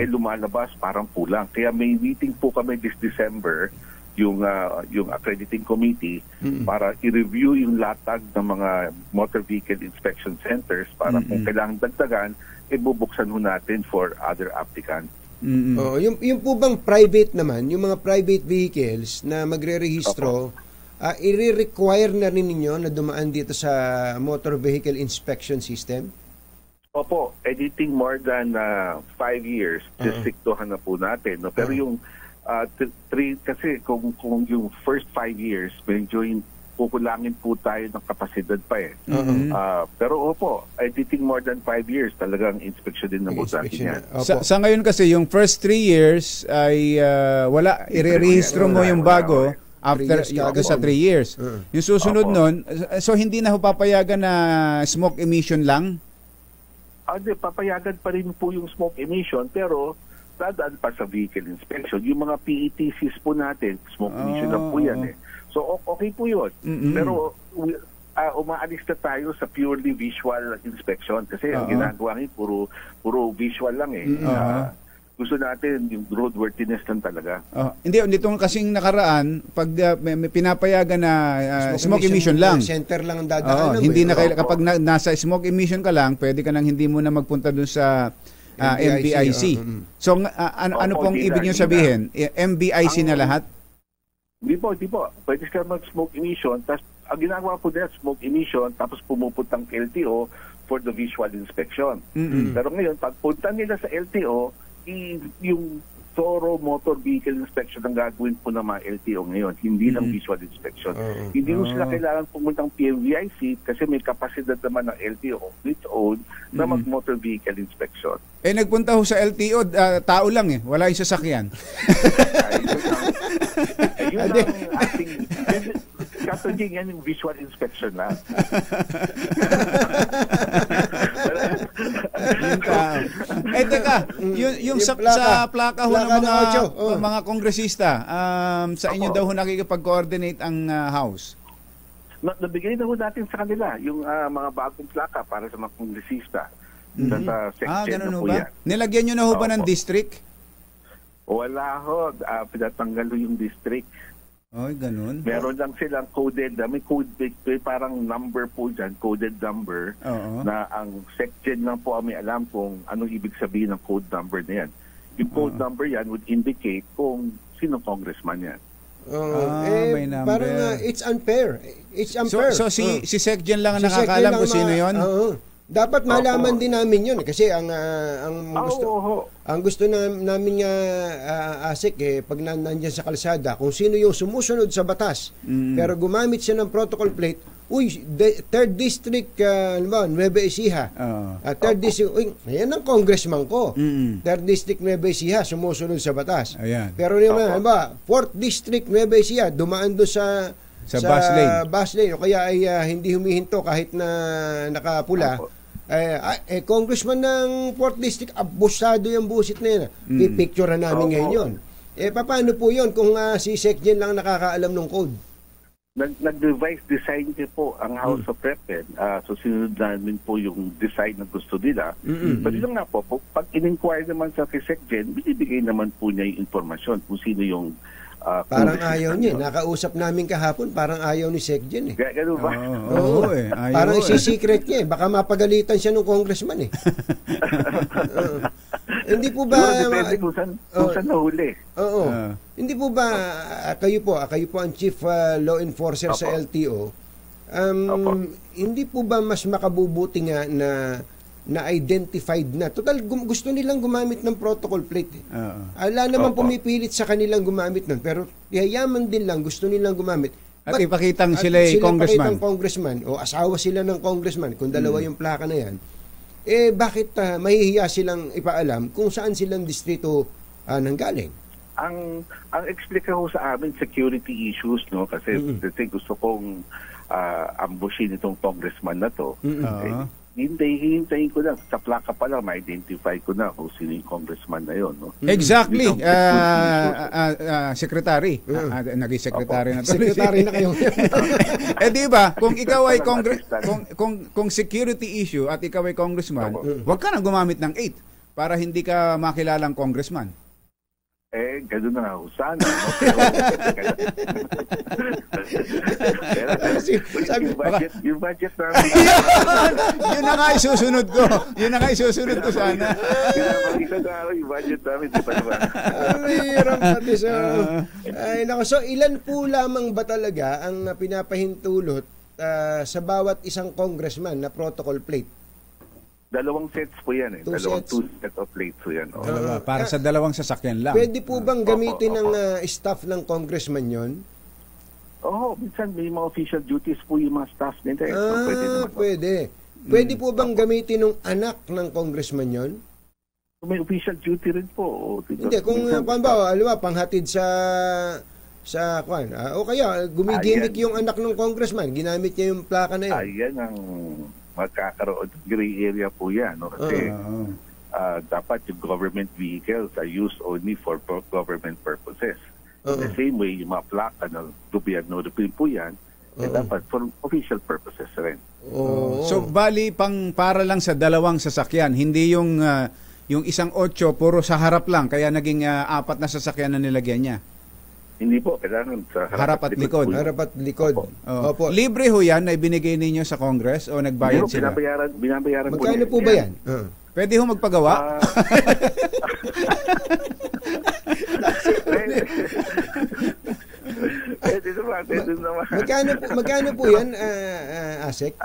lumalabas parang kulang. Kaya may meeting po kami this December, yung accrediting committee, para i-review yung latag ng mga motor vehicle inspection centers para kung kailangan dagdagan, bubuksan ho natin for other applicants. Yung po bang private naman, yung mga private vehicles na magre-rehistro, i-require na rin ninyo na dumaan dito sa motor vehicle inspection system? Opo, anything more than 5 years, distriktuhan na po natin. No? Pero yung 3, kasi kung yung first 5 years, medyo kukulangin po tayo ng kapasidad pa eh. Pero opo, anything more than 5 years, talagang inspection din na po sa akin yan. Sa ngayon kasi, yung first 3 years ay wala, irerehistro mo yung bago after sa 3 years. Yung susunod nun, so hindi na ho papayagan na smoke emission lang? Hindi, papayagan pa rin po yung smoke emission, pero dadaan pa sa vehicle inspection. Yung mga PETCs po natin, smoke emission lang po yan eh. So okay po yun. Pero umaalis na tayo sa purely visual inspection kasi ang ginagawa ngayon puro visual lang eh. Gusto natin yung roadworthiness lang talaga. Hindi, nitong kasing nakaraan, pag may pinapayagan na smoke emission lang. Center lang ang dadaan. Hindi na kapag nasa smoke emission ka lang, pwede ka nang hindi mo na magpunta dun sa MBIC. So ano pong ibig niyo sabihin? MBIC na lahat? Hindi po. Pwede ka mag-smoke emission, tapos ang ginagawa po nila, smoke emission, tapos pumupuntang LTO for the visual inspection. Pero ngayon, pagpunta nila sa LTO, yung thorough motor vehicle inspection ang gagawin po ng mga LTO ngayon, hindi lang visual inspection. Hindi mo sila kailangan pumuntang PMVIC kasi may kapasidad naman ng LTO of its own na mag-motor vehicle inspection. Nagpunta ho sa LTO, tao lang eh, wala yung sasakyan. Yun ang ating... Katunjing yan yung visual inspection na. Teka, yung sa plaka ho ng mga kongresista, sa inyo daw ho nakikipag-coordinate ang House? Nabigay na ho natin sa kanila yung mga bagong plaka para sa mga kongresista. Sa section na po yan. Nilagyan nyo na ho ba ng district? Wala ho. Pinatanggal ho yung district. Ganun. Meron lang silang coded, may code, may parang number po dyan, coded number, na ang section lang po may alam kung anong ibig sabihin ng code number na yan. Yung code number yan would indicate kung sino congressman yan. May number. Parang it's unfair. It's unfair. So si section lang ang nakakaalam kung sino yon? Dapat malaman din namin yun kasi ang gusto namin nga ASEC pag nandiyan sa kalsada kung sino yung sumusunod sa batas pero gumamit siya ng protocol plate, 3rd district Nueva Ecija. 3rd district, yan ang congressman ko. 3rd district Nueva Ecija sumusunod sa batas. Pero naman 4th district Nueva Ecija dumaan do sa bus lane o kaya ay hindi humihinto kahit na nakapula. Congressman ng 4th District, abusado yung busit na yun. Pipicture namin ngayon yun. Paano po yun kung si Secgen lang nakakaalam ng code? Nag-device design po ang House of Rep. So sinunod namin po yung design na gusto nila. Pero yun nga po, pag in-inquire naman sa Secgen, binibigay naman po niya yung informasyon kung sino yung parang ayaw niya. Nakausap namin kahapon, parang ayaw ni Secgen eh. Gano'n ba? Ayaw parang isi-secret niya eh. Baka mapagalitan siya ng congressman eh. Hindi po ba... Depende kung saan nahuli. Hindi po ba, kayo po ang chief law enforcer sa LTO, hindi po ba mas makabubuti nga na identified na. Total, gusto nilang gumamit ng protocol plate. Ala naman pumipilit sa kanilang gumamit nun. Pero yayaman din lang, gusto nilang gumamit. At ipakitang sila congressman. O asawa sila ng congressman, kung dalawa yung plaka na yan. Bakit mahihiya silang ipaalam kung saan silang distrito nanggaling? Ang explica ko sa amin, security issues, no? Kasi gusto kong ambushin itong congressman na to. Hintayin ko lang. Sa plaka pa lang, ma-identify ko na kung sino yung congressman na yun. No? Exactly. Secretary. Naging secretary na tuloy. Secretary na kayo. Di ba, kung ikaw ay kung security issue at ikaw ay congressman, huwag ka nang gumamit ng 8 para hindi ka makilalang congressman. Gano'n na ako. Sana. Yung budget namin. Yun na nga isusunod ko. Sana. Yung budget namin. Mahirap pati so, ilan po lamang ba talaga ang pinapahintulot sa bawat isang congressman na protocol plate? Dalawang sets po yan eh. Two Two sets. sets of plates po yan. Oh. Dalawa. Para sa dalawang sasakyan lang. Pwede po bang gamitin Opo, ng staff ng congressman yon? Minsan may mga official duties po yung mga staff nila. So, pwede naman. Pwede. Pwede po bang gamitin ng anak ng congressman yon? May official duty rin po. Hindi, kung ba, panghatid sa kwan. O kaya, gumigimik yung anak ng congressman. Ginamit niya yung plaka na yun. Ayan ang magkakaroon. Gray area po yan. No? Kasi dapat yung government vehicles are used only for government purposes. The same way, yung mga plaka ng gobyerno rin po yan, dapat for official purposes rin. So, bali, para lang sa dalawang sasakyan. Hindi yung isang 8, puro sa harap lang. Kaya naging 4 na sasakyan na nilagyan niya. Hindi po, kailangan sa harap at likod. Harap at likod. Opo. Libre ho yan na ibinigay ninyo sa Congress o nagbayad sila? Binabayaran po. Magkano po ba yan? Pwede ho magpagawa? Pwede naman. Magkano po yan, Asek?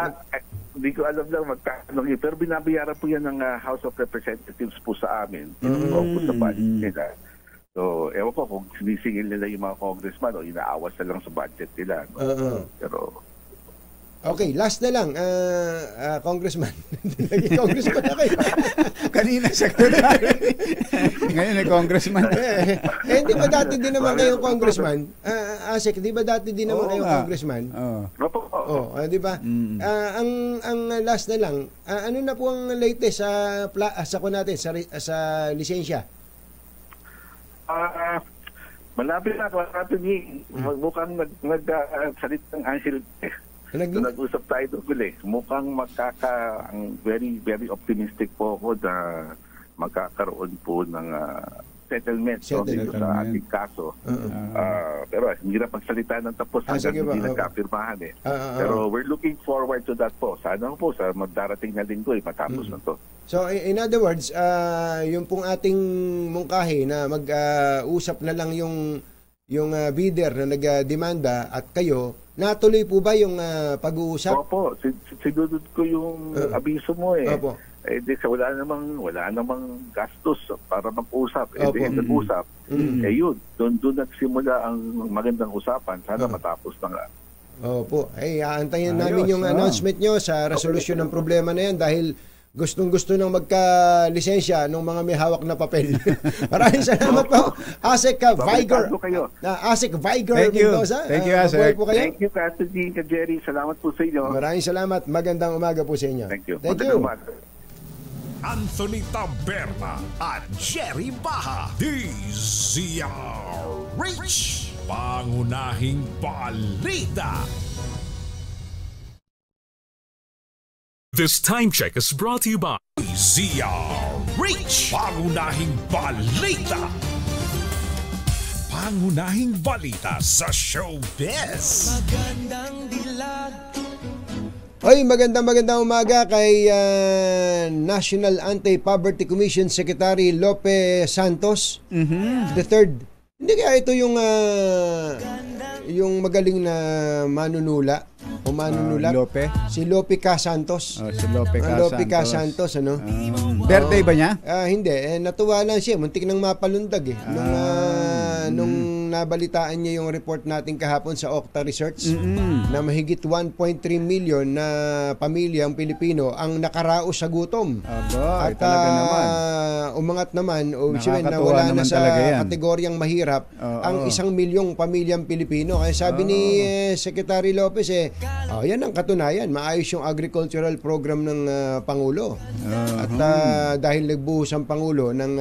Hindi ko alam lang magkano yun. Pero binabayaran po yan ng House of Representatives po sa amin. Po sa budget nila. So, ewan ko kung sinisingil nila yung mga congressman o inaawas na lang sa budget nila. No? Pero... Okay, last na lang, Congressman. Naging Congressman na kayo. Kanina, Secretary. Ngayon ay Congressman. Di ba dati din naman kayong Congressman? Asek, di ba dati din naman kayong Congressman? Di ba? Ang last na lang, ano na po ang latest sa ko natin, sa lisensya? Malapit na natin mukhang nagsalit ng Angel. Nag-usap tayo doon mukhang very very optimistic po ako na magkakaroon po ng settlement dito sa ating kaso. Pero hindi na pagsalita ng tapos hanggang hindi nagkapirmahan Pero we're looking forward to that po. Sana po sa magdarating na linggo matapos na to. So in other words, yung pong ating mungkahi na mag-usap na lang yung bidder na nagdemanda at kayo, natuloy po ba yung pag-uusap? Opo, sinunod ko yung abiso mo Opo. Wala namang gastos para mag-usap. Nag-usap. Yun, doon nagsimula ang magandang usapan. Sana matapos na nga. Opo. Aantayin namin yung announcement nyo sa resolusyon ng problema na yan dahil gustong-gusto nang magka-lisensya ng mga may hawak na papel. Maraming salamat po, Asek Viger. Asek Viger Mendoza. Thank you, Asek. Thank you, Pastor Dean, Jerry. Salamat po sa inyo. Maraming salamat. Magandang umaga po sa inyo. Thank you. Anthony Taberna at Jerry Baha. DZRH. Pangunahing balita. This time check is brought to you by DZRH. Pangunahing balita. Pangunahing balita sa showbiz. Magandang dilag. Magandang umaga kay National Anti-Poverty Commission Secretary Lope Santos the third. Hindi kaya ito yung magaling na manunula o manunulat? Lope? Si Lope Ca Santos. Si Lope Ca Lope Ca Santos, ano? Birthday ba niya? Hindi. Natuwa lang siya. Muntik nang mapalundag nung nabalitaan niya yung report natin kahapon sa Okta Research na mahigit 1.3 million na pamilyang Pilipino ang nakaraos sa gutom. At naman. Umangat naman o na wala na sa kategoryang mahirap ang 1 milyong pamilyang Pilipino. Kaya sabi ni Secretary Lopez yan ang katunayan. Maayos yung agricultural program ng Pangulo. At dahil nagbuhos ang Pangulo ng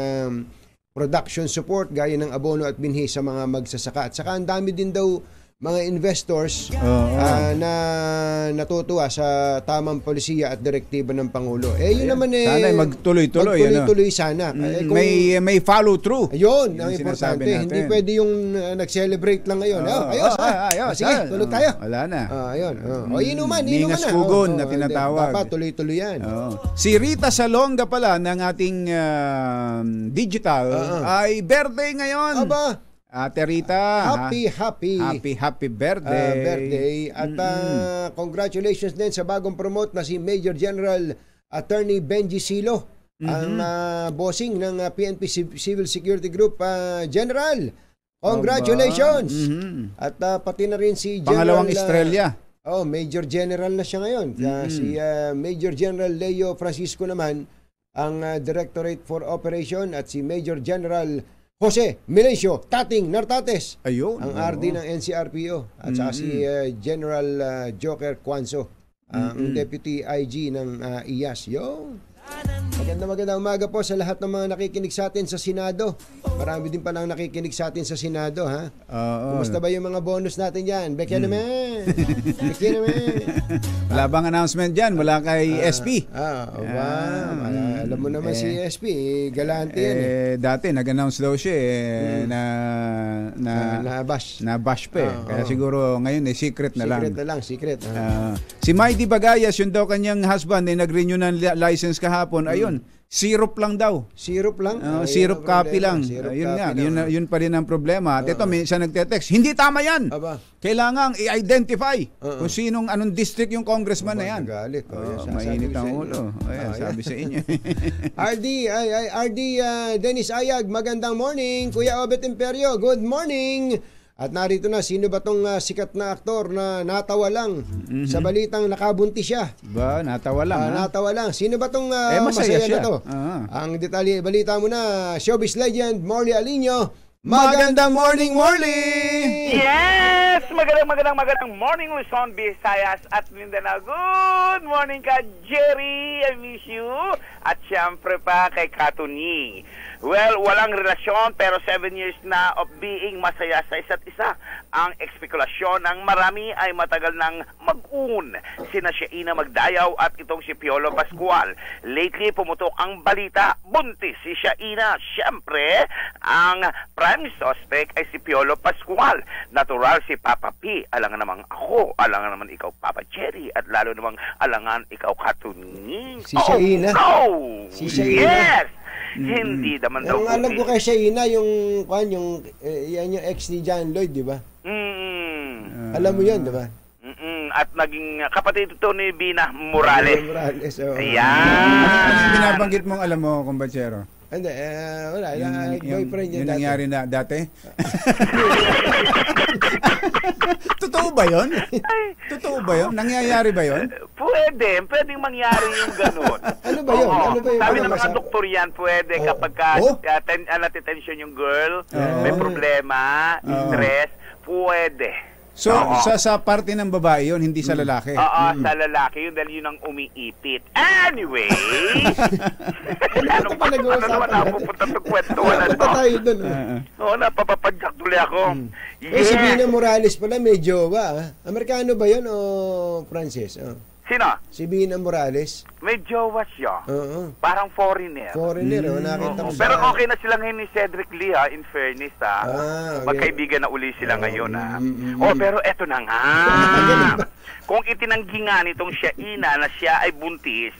production support gaya ng abono at binhi sa mga magsasaka. At saka ang dami din daw mga investors na natutuwa sa tamang polisiya at direktiba ng Pangulo. Yun naman sana magtuloy-tuloy. Magtuloy-tuloy sana. May follow through. Ayun, ang importante. Hindi pwede yung nag-celebrate lang ngayon. Ayos. Sige, tulog tayo. Wala na. Ayun. Inuman na. Ningas pugon na tinatawag. Dapat tuloy-tuloy yan. Si Rita Salonga pala ng ating digital ay birthday ngayon. Aba. Ate Rita, happy birthday. At congratulations din sa bagong promote na si Major General Attorney Benji Silo, ang bossing ng PNP Civil Security Group General. Congratulations! At pati na rin si General... Pangalawang estrella. Major General na siya ngayon. Si Major General Leo Francisco naman, ang Directorate for Operation, at si Major General Jose Melencio Tating Nartates, ayun, ang RD ng NCRPO, at saka si General Joker Cuanzo, ang Deputy IG ng IAS. Magandang umaga po sa lahat ng mga nakikinig sa atin sa Senado. Marami din palang nakikinig sa atin sa Senado, ha? Kumusta ba yung mga bonus natin dyan? Bekya naman! Bekya naman! Wala bang announcement dyan? Wala kay SP? Alam mo naman si SP, galante yan. Dati nag-announce daw siya na-bash pa eh. Kaya siguro ngayon secret na lang. Secret. Si Mighty Bagayas, yun daw kanyang husband, nag-renew ng license kahapon. Ayun, syrup lang daw. Syrup lang? Syrup copy lang. Yun pa rin ang problema. At ito, minsan nagte-text, hindi tama yan. Kailangang i-identify kung anong district yung congressman na yan. Nagalit. Mainit ang ulo. Sabi sa inyo. RD Dennis Ayag, magandang morning. Kuya Obet Imperio, good morning. At narito na, sino ba tong sikat na aktor na natawa lang sa balitang nakabuntis siya? Natawa lang. Natawa lang. Sino ba tong masaya siya na to? Ang detalye, balita mo na, showbiz legend Morley Alinio. Magandang morning, Morley! Yes! Magandang morning, Luzon, Visayas at Mindanao. Good morning ka, Jerry. I miss you. At syempre pa kay Katuning. Well, walang relasyon pero 7 years na of being masaya sa isa't isa. Ang ekspekulasyon ng marami ay matagal nang mag-un. Sina Sheina Magdayaw at itong si Piolo Pascual. Lately, pumutok ang balita. Buntis si Sheina. Siyempre, ang prime suspect ay si Piolo Pascual. Natural si Papa P. Alangan namang ako. Alangan naman ikaw, Papa Jerry. At lalo namang alangan ikaw, Katuning. Si Sheina? No! Si Sheina? Yes! Hindi naman daw. Ang alam ko kay Sheina, yung yan yung ex ni John Lloyd, di ba? Alam mo yun, di ba? At naging kapatid ito ni Bina Morales. Morales, Ayan. Binabanggit mong alam mo, kumpatsero? Hindi, wala. Boyfriend niya yung dati. nangyari na dati? Totoo ba yun? Totoo ba yun? Nangyayari ba yun? Pwedeng mangyari yung ganun. Ano ba yun? Sabi ng mga doktor yan, pwede kapag natitension yung girl, may problema, stress, pwede. So, sa parte ng babae yun, hindi sa lalaki? Sa lalaki yun, dahil yun ang umiipit. Anyway! Ano naman napupunta sa kwentuhan na ito? Napapapadyak tuloy ako. Si Bina Morales pala, may jowa. Amerikano ba yun o Francis? Sino? Si Bina Morales. May jowa siya. Parang foreigner. Nakita ko pero okay na sila ngayon ni Cedric Lee, in fairness, magkaibigan na uli sila ngayon, pero eto na nga. Kung itinanggi nga nitong Sheina na siya ay buntis,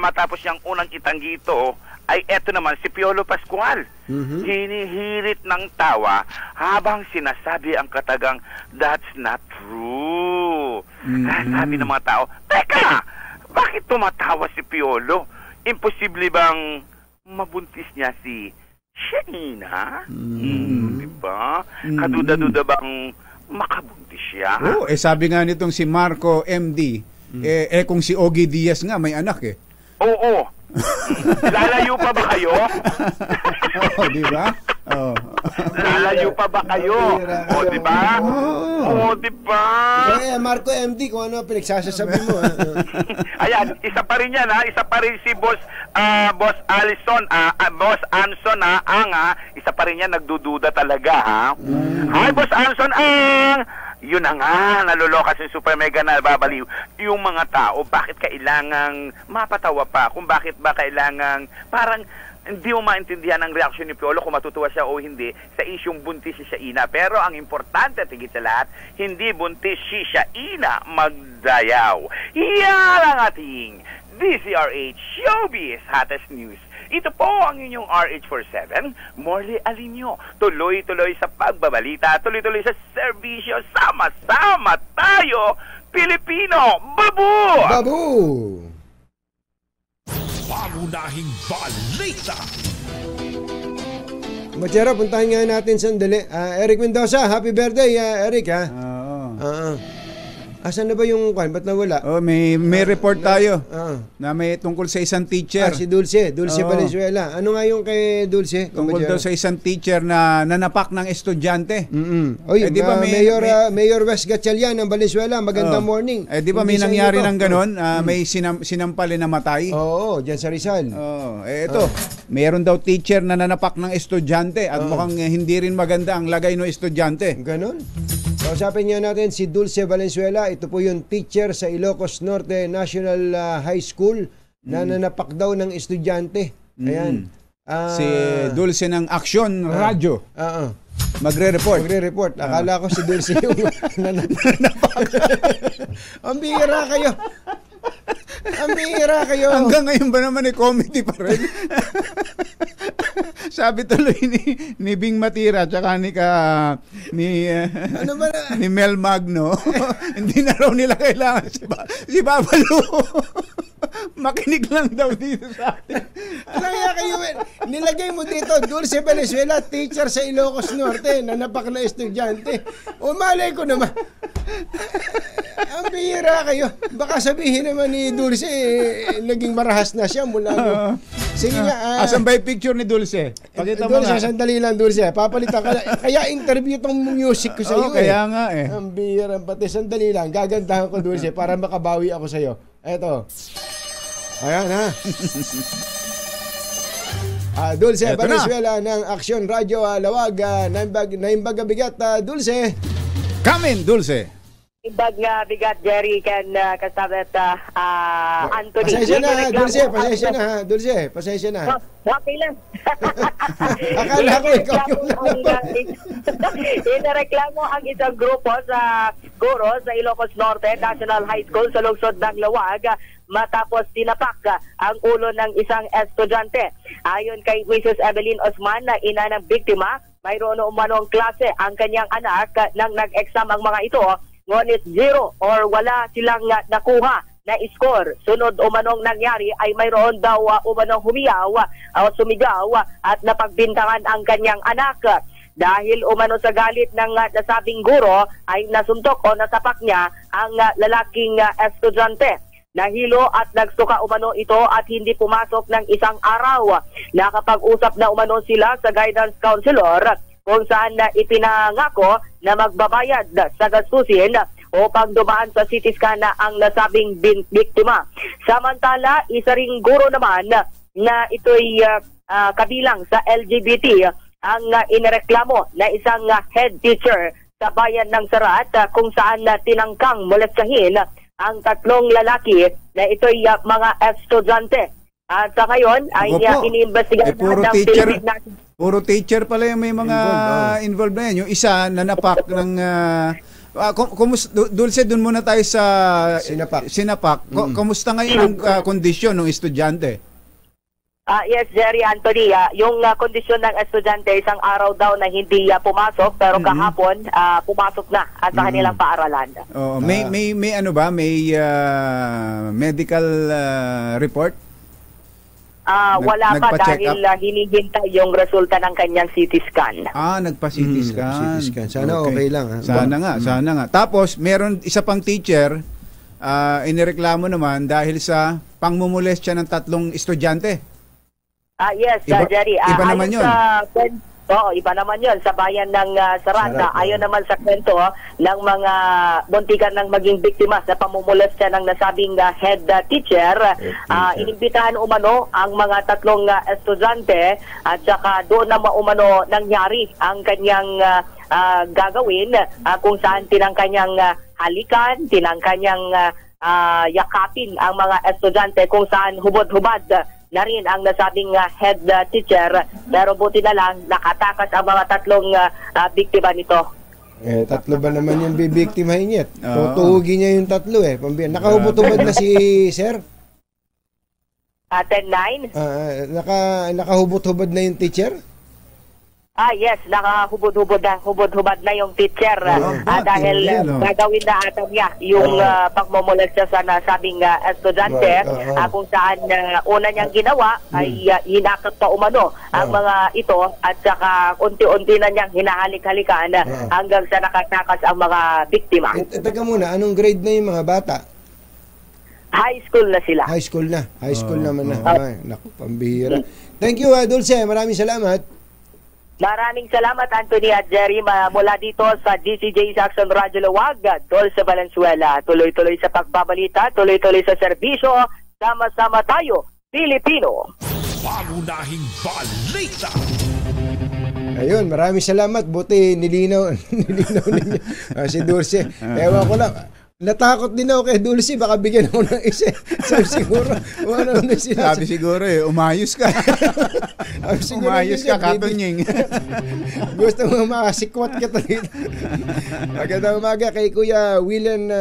matapos siyang unang itanggi ito, ay eto naman si Piolo Pascual. Hinihirit ng tawa habang sinasabi ang katagang, "That's not true." Sabi ng mga tao, "Teka, bakit tumatawa si Piolo? Imposible bang mabuntis niya si Sheina?" Diba? Kaduda-duda bang makabuntis siya? Sabi nga nitong si Marco MD, kung si Ogie Diaz nga may anak eh. Oo. Lalayo pa ba kayo? Di ba? Lalayo pa ba kayo? Di ba? Di ba? Marco MD, kung ano pinagsasasabi mo. Ayan, isa pa rin yan, isa pa rin si Boss Allison, Boss Anson, isa pa rin yan, nagdududa talaga, Hi, Boss Anson, yun na nga, naluloka si Super Mega na babaliw yung mga tao. Bakit kailangang mapatawa pa? Kung bakit ba kailangang parang hindi mo maintindihan ang reaksyon ni Piolo kung matutuwa siya o hindi sa isyong buntis si Sheina. Pero ang importante, tigit sa lahat, hindi buntis si Sheina Magdayaw. Yan ang ating DCRH Showbiz Hottest News. Ito po ang inyong RH47, Morley Alinio. Tuloy-tuloy sa pagbabalita, tuloy-tuloy sa serbisyo, sama-sama tayo, Pilipino! Babu! Babu! pangunahing balita. Machero, puntahan nga natin sandali. Eric Mendoza, happy birthday, Eric, ha? Oo. Asan na ba yung kwan? Ba't nawala? Oh, may report tayo na may tungkol sa isang teacher. Si Dulce Valenzuela. Ano nga yung kay Dulce? Tungkol daw sa isang teacher na nanapak ng estudyante. Oy, di ba Mayor Wes Gatchalian ng Valenzuela, magandang morning. Di ba may nangyari ng ganon? May sinampali na matay? Oo, dyan sa Rizal. Ito, mayroon daw teacher na nanapak ng estudyante at mukhang hindi rin maganda ang lagay ng estudyante. Ganon? Kausapin niya natin si Dulce Valenzuela. Ito po yung teacher sa Ilocos Norte National High School na nanapak daw ng estudyante. Ayan. Si Dulce ng Aksyon Radyo. Magre-report. Akala ko si Dulce yung nanapak. Ang bihira kayo. Hanggang ngayon ba naman comedy pa rin? Sabi tuloy ni Bing Matira tsaka ni Mel Magno, hindi na raw nila kailangan si Babalu. Makinig lang daw dito sa atin. Kaya kayo, nilagay mo dito, Dulce Valenzuela, teacher sa Ilocos Norte, nanapak na estudyante. O malay ko naman. Ang bihira kayo. Baka sabihin naman ni Dulce, naging marahas na siya mula no. Sige nga. Asan ba yung picture ni Dulce? Pakita mo Dulce, sandali lang, Dulce. Papalitan ka. Kaya interview tong music ko sa iyo. Kaya nga eh. Ang bihira, pati sandali lang. Gagandahan ko, Dulce, para makabawi ako sa iyo. Eto. Ayan, ha. Dulce Valenzuela ng Aksyon Radyo Lawag. Naimbag bigat, Dulce. Come in, Dulce. Imbag nga bigat, Jerry, kan kasabet Anthony. Pasensya na, Dulce. Pasensya na. Okay lang. Akala ko ikaw yung Inareklamo ang isang grupo sa guro sa Ilocos Norte National High School sa lungsod ng Lawag matapos tinapak ang ulo ng isang estudyante. Ayon kay Mrs. Evelyn Osman na ina ng biktima, mayroon umanong klase ang kanyang anak nang nag-exam ang mga ito, ngunit 0 or wala silang nakuha na score. Sunod umanong nangyari ay mayroon daw umanong humiyaw o sumigaw at napagbintangan ang kanyang anak. Dahil umano sa galit ng nasabing guro ay nasuntok o nasapak niya ang lalaking estudyante. Nahilo at nagsuka umano ito at hindi pumasok ng isang araw. Nakapag-usap na umano sila sa guidance counselor kung saan ipinangako na magbabayad sa gastusin upang dumaan sa CT scan na ang nasabing biktima. Samantala, isa ring guro naman na ito'y kabilang sa LGBT ang inireklamo na isang head teacher sa bayan ng Sarat kung saan tinangkang molestahin ang tatlong lalaki na ito'y mga estudyante. At sa ngayon ay iniimbestigahan ng Philippine National. Puro teacher pala yung may mga involved na yan. Yung isa nanapak ng Dulce, dun muna tayo sa Sinapak. Kumusta ngayon ang kondisyon ng estudyante? Yes, Jerry, Anthony, yung kondisyon ng estudyante, isang araw daw na hindi pumasok, pero kahapon pumasok na at sa kanilang paaralan. May ano ba? May medical report? Wala pa dahil hinihintay yung resulta ng kanyang CT scan. Nagpa-CT scan. Sana okay lang. Sana nga. Tapos, meron isa pang teacher, inireklamo naman dahil sa pangmumulestya ng 3 estudyante. Yes, Jerry. Iba naman yun. Iba naman yun sa bayan ng Sarat. Ayon naman sa kwento ng mga buntikan ng maging biktima sa pamumulestya ng nasabing head teacher, inimbitahan umano ang mga 3 estudyante at saka doon na maumano nangyari ang kanyang gagawin kung saan tinangkanyang halikan, tinangkanyang yakapin ang mga estudyante kung saan hubad-hubad na rin ang nasabing head teacher, pero buti na lang nakatakas ang mga 3 biktima nito. 3 ba naman yung bibiktimahin niya? Tutuhugin niya yung 3 Nakahubot-hubad na si sir? 10-9? Nakahubot-hubad na yung teacher? Yes, nakahubod-hubad na yung teacher dahil gagawin na ata niya yung pagmumulestya sa nasabing estudyante kung saan una niyang ginawa ay hinakot pa umano ang mga ito at saka unti-unti na niyang hinahalik-halikan hanggang sa nakatakas ang mga biktima. Teka muna, anong grade na yung mga bata? High school na sila. High school naman na. Naku, pambihira. Thank you, Dulce. Maraming salamat. Maraming salamat, Anthony at Jerry, mula dito sa DCJ Saxon Radyo Lawag, Dulce Valenzuela. Tuloy-tuloy sa pagbabalita, tuloy-tuloy sa serbisyo, sama-sama tayo, Pilipino. Pangunahing balita. Ayun, maraming salamat. Buti nilinaw ninyo si Dulce. Ewan ko lang. Natakot din ako kay Dulce, baka bigyan ako ng isa. Sabi siguro, sabi siguro umayos ka. Umayos ka, katunying. Gusto mo makasikwat kita dito. Magandang umaga kay Kuya Willen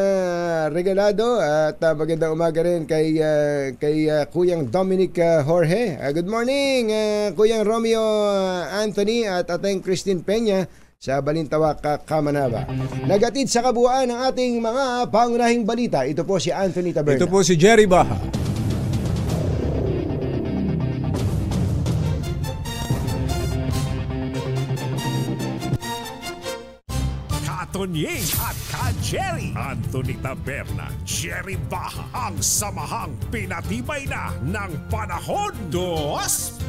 Regalado at magandang umaga rin kay Kuyang Dominic Jorge. Good morning, Kuyang Romeo Anthony at Ateng Christine Peña sa Balintawak, Kamanaba. Nagatid sa kabuuan ng ating mga pangunahing balita. Ito po si Anthony Taberna. Ito po si Jerry Baha. Katonying at ka-Jerry. Anthony Taberna, Jerry Baha. Ang samahang pinatibay na ng panahon. 2x2.